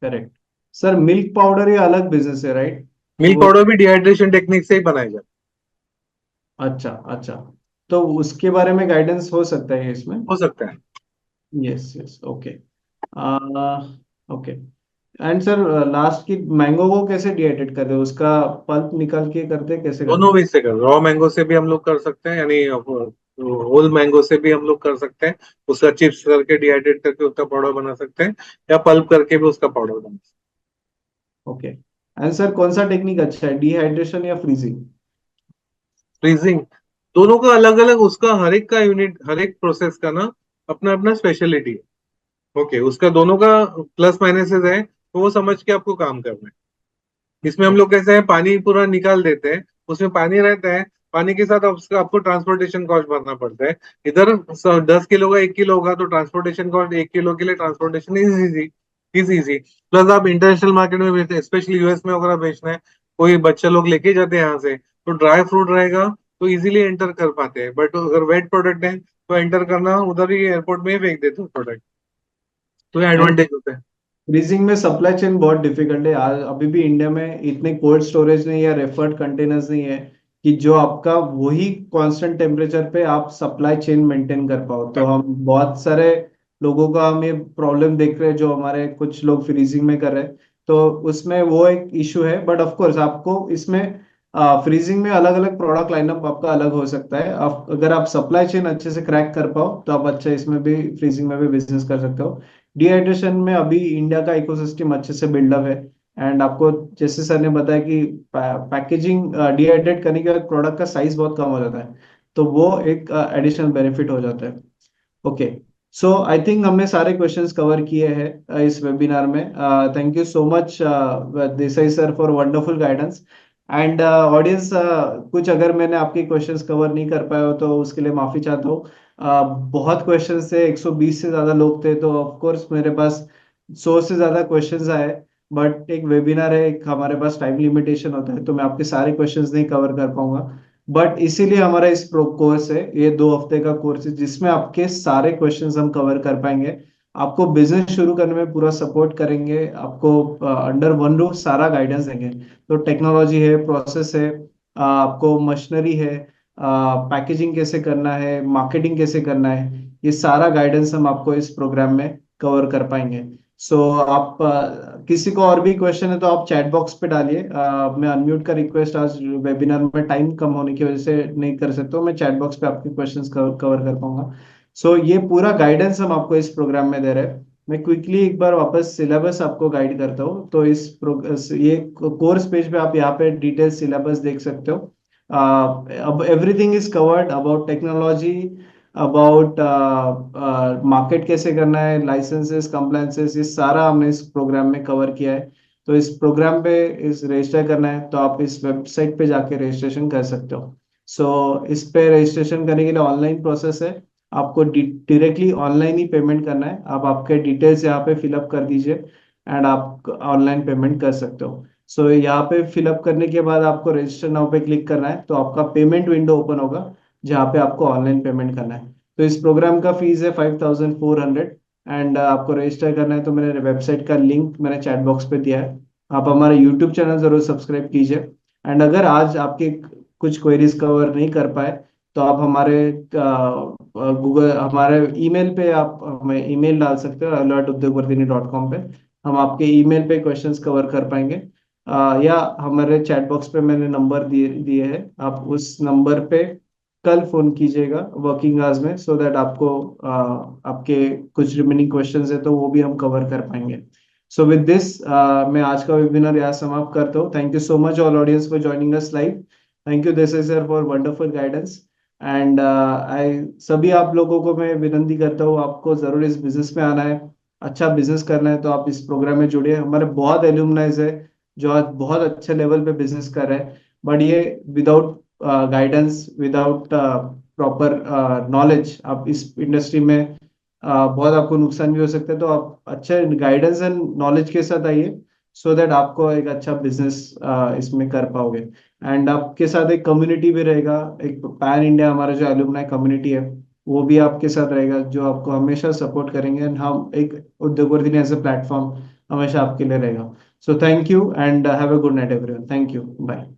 Correct. Sir milk powder ये अलग बिजनेस है राइट? मिल्क वो पाउडर भी डिहाइड्रेशन टेक्निक से ही बनाया जाता अच्छा अच्छा, तो उसके बारे में गाइडेंस हो सकता है इसमें? है, हो सकता है। Yes yes okay. Okay. And sir last की मैंगो को कैसे डिहाइड्रेट करते हैं? उसका पल्प निकाल के करते हैं, कैसे करते दोनों हैं? वे से कर, रॉ मैंगो से भी हम लोग कर सकते हैं, यानी होल मैंगो से भी हम लोग कर सकते हैं। उसका चिप्स करके डिहाइड्रेट करके उसका पाउडर बना सकते हैं, या पल्प करके भी उसका पाउडर बना सकते ओके। एंड सर कौन सा टेक्निक अच्छा है, डिहाइड्रेशन या फ्रीजिंग? हैं। फ्रीजिंग, दोनों का अलग अलग, उसका हर एक का यूनिट, हर एक प्रोसेस का ना अपना अपना स्पेशलिटी है। ओके, उसका दोनों का प्लस माइनसेस है, तो वो समझ के आपको काम करना है। इसमें हम लोग कैसे है, पानी पूरा निकाल देते हैं, उसमें पानी रहता है, पानी के साथ उसका आपको ट्रांसपोर्टेशन कॉस्ट भरना पड़ता है। इधर 10 किलो का 1 किलो होगा, तो ट्रांसपोर्टेशन कॉस्ट 1 किलो के लिए ट्रांसपोर्टेशन इज इजी। प्लस आप इंटरनेशनल मार्केट में बेचते हैं, स्पेशली यूएस में अगर आप बेचना है, कोई बच्चे लोग लेके जाते हैं यहाँ से, तो ड्राई फ्रूट रहेगा तो इजीली एंटर कर पाते हैं, बट अगर वेट प्रोडक्ट है तो एंटर करना उधर ही एयरपोर्ट में ही फेंक देते हैं प्रोडक्ट। तो ये एंड एडवांटेज होता है। फ्रीजिंग में सप्लाई चेन बहुत डिफिकल्ट है आज, अभी भी इंडिया में इतने कोल्ड स्टोरेज नहीं या रेफर्ड कंटेनर्स नहीं है कि जो आपका वही कांस्टेंट टेम्परेचर पे आप सप्लाई चेन मेंटेन कर पाओ। तो हम बहुत सारे लोगों का हम ये प्रॉब्लम देख रहे हैं जो हमारे कुछ लोग फ्रीजिंग में कर रहे हैं। तो उसमें वो एक इशू है, बट ऑफ कोर्स आपको इसमें फ्रीजिंग में अलग अलग प्रोडक्ट लाइनअप आपका अलग हो सकता है। आप अगर आप सप्लाई चेन अच्छे से क्रैक कर पाओ तो आप अच्छा इसमें भी फ्रीजिंग में भी बिजनेस कर सकते हो। डिहाइड्रेशन में अभी इंडिया का इकोसिस्टम अच्छे से बिल्डअप है। एंड आपको जैसे सर ने बताया कि पैकेजिंग डिहाइड्रेट करने के बाद प्रोडक्ट का साइज बहुत कम हो जाता है, तो वो एक एडिशनल बेनिफिट हो जाता है। ओके। सो आई थिंक हमने सारे क्वेश्चंस कवर किए हैं इस वेबिनार में। Thank you so much Desai sir for wonderful guidance. And audience, कुछ अगर मैंने आपके क्वेश्चंस कवर नहीं कर पाया हो तो उसके लिए माफी चाहता हूँ। बहुत क्वेश्चंस थे, 120 से ज्यादा लोग थे, तो ऑफ कोर्स मेरे पास 100 से ज्यादा क्वेश्चंस आए। बट एक वेबिनार है, एक हमारे पास टाइम लिमिटेशन होता है, तो मैं आपके सारे क्वेश्चंस नहीं कवर कर पाऊंगा। बट इसीलिए हमारा इस प्रो कोर्स है, ये 2 हफ्ते का कोर्स है जिसमें आपके सारे क्वेश्चंस हम कवर कर पाएंगे। आपको बिजनेस शुरू करने में पूरा सपोर्ट करेंगे, आपको अंडर वन रूफ सारा गाइडेंस देंगे। तो टेक्नोलॉजी है, प्रोसेस है, आपको मशीनरी है, पैकेजिंग कैसे करना है, मार्केटिंग कैसे करना है, ये सारा गाइडेंस हम आपको इस प्रोग्राम में कवर कर पाएंगे। सो आप किसी को और भी क्वेश्चन है तो आप चैट बॉक्स पे डालिए। मैं अनम्यूट का रिक्वेस्ट आज वेबिनार में टाइम कम होने की वजह से नहीं कर सकता हूँ, मैं चैट बॉक्स पे आपके क्वेश्चंस कवर कर पाऊंगा। सो ये पूरा गाइडेंस हम आपको इस प्रोग्राम में दे रहे हैं। मैं क्विकली एक बार वापस सिलेबस आपको गाइड करता हूँ। तो ये कोर्स पेज पे आप यहाँ पे डिटेल सिलेबस देख सकते हो। अब everything is covered about technology, about market कैसे करना है, लाइसेंसेस, कंप्लायंसेस, ये सारा हमने इस प्रोग्राम में कवर किया है। तो इस प्रोग्राम पे इस रजिस्टर करना है तो आप इस वेबसाइट पे जाके रजिस्ट्रेशन कर सकते हो। सो इस पे रजिस्ट्रेशन करने के लिए ऑनलाइन प्रोसेस है, आपको डायरेक्टली ऑनलाइन ही पेमेंट करना है। आप आपके डिटेल्स यहाँ पे फिलअप कर दीजिए एंड आप ऑनलाइन पेमेंट कर सकते हो। सो यहाँ पे फिलअप करने के बाद आपको रजिस्टर नाउ पे क्लिक करना है, तो आपका पेमेंट विंडो ओपन होगा जहाँ पे आपको ऑनलाइन पेमेंट करना है। तो इस प्रोग्राम का फीस है 5400। एंड आपको रजिस्टर करना है तो मैंने वेबसाइट का लिंक मैंने चैट बॉक्स पे दिया है। आप हमारा यूट्यूब चैनल जरूर सब्सक्राइब कीजिए। एंड अगर आज आपके कुछ क्वेरीज कवर नहीं कर पाए तो आप हमारे गूगल हमारे ईमेल पे आप हमें ईमेल डाल सकते हो alert@udyogvardhini.com पे। हम आपके ईमेल पे क्वेश्चंस कवर कर पाएंगे। या हमारे चैट बॉक्स पे मैंने नंबर दिए दिए हैं, आप उस नंबर पे कल फोन कीजिएगा वर्किंग आवर्स में, सो दैट आपको आपके कुछ रिमेनिंग क्वेश्चंस है तो वो भी हम कवर कर पाएंगे। सो विद दिस मैं आज का वेबिनार यहाँ समाप्त करता हूँ। Thank you so much all audience for joining us live. Thank you Desai sir for wonderful guidance. And I सभी आप लोगों को मैं विनती करता हूँ, आपको जरूर इस बिजनेस में आना है, अच्छा बिजनेस करना है तो आप इस प्रोग्राम में जुड़िए। हमारे बहुत एल्यूमनाइज है जो आज बहुत अच्छे लेवल पे बिजनेस कर रहे हैं, बट ये without guidance, without proper knowledge आप इस इंडस्ट्री में बहुत आपको नुकसान भी हो सकता है। तो आप अच्छे गाइडेंस एंड नॉलेज के साथ आइए, सो दैट आपको एक अच्छा बिजनेस इसमें कर पाओगे। एंड आपके साथ एक कम्युनिटी भी रहेगा, एक पैन इंडिया हमारा जो एलुमनाई कम्युनिटी है वो भी आपके साथ रहेगा, जो आपको हमेशा सपोर्ट करेंगे। एंड हम एक उद्योगवर्धिनी एज ए प्लेटफॉर्म हमेशा आपके लिए रहेगा। So thank you and have a good night everyone. Thank you, bye.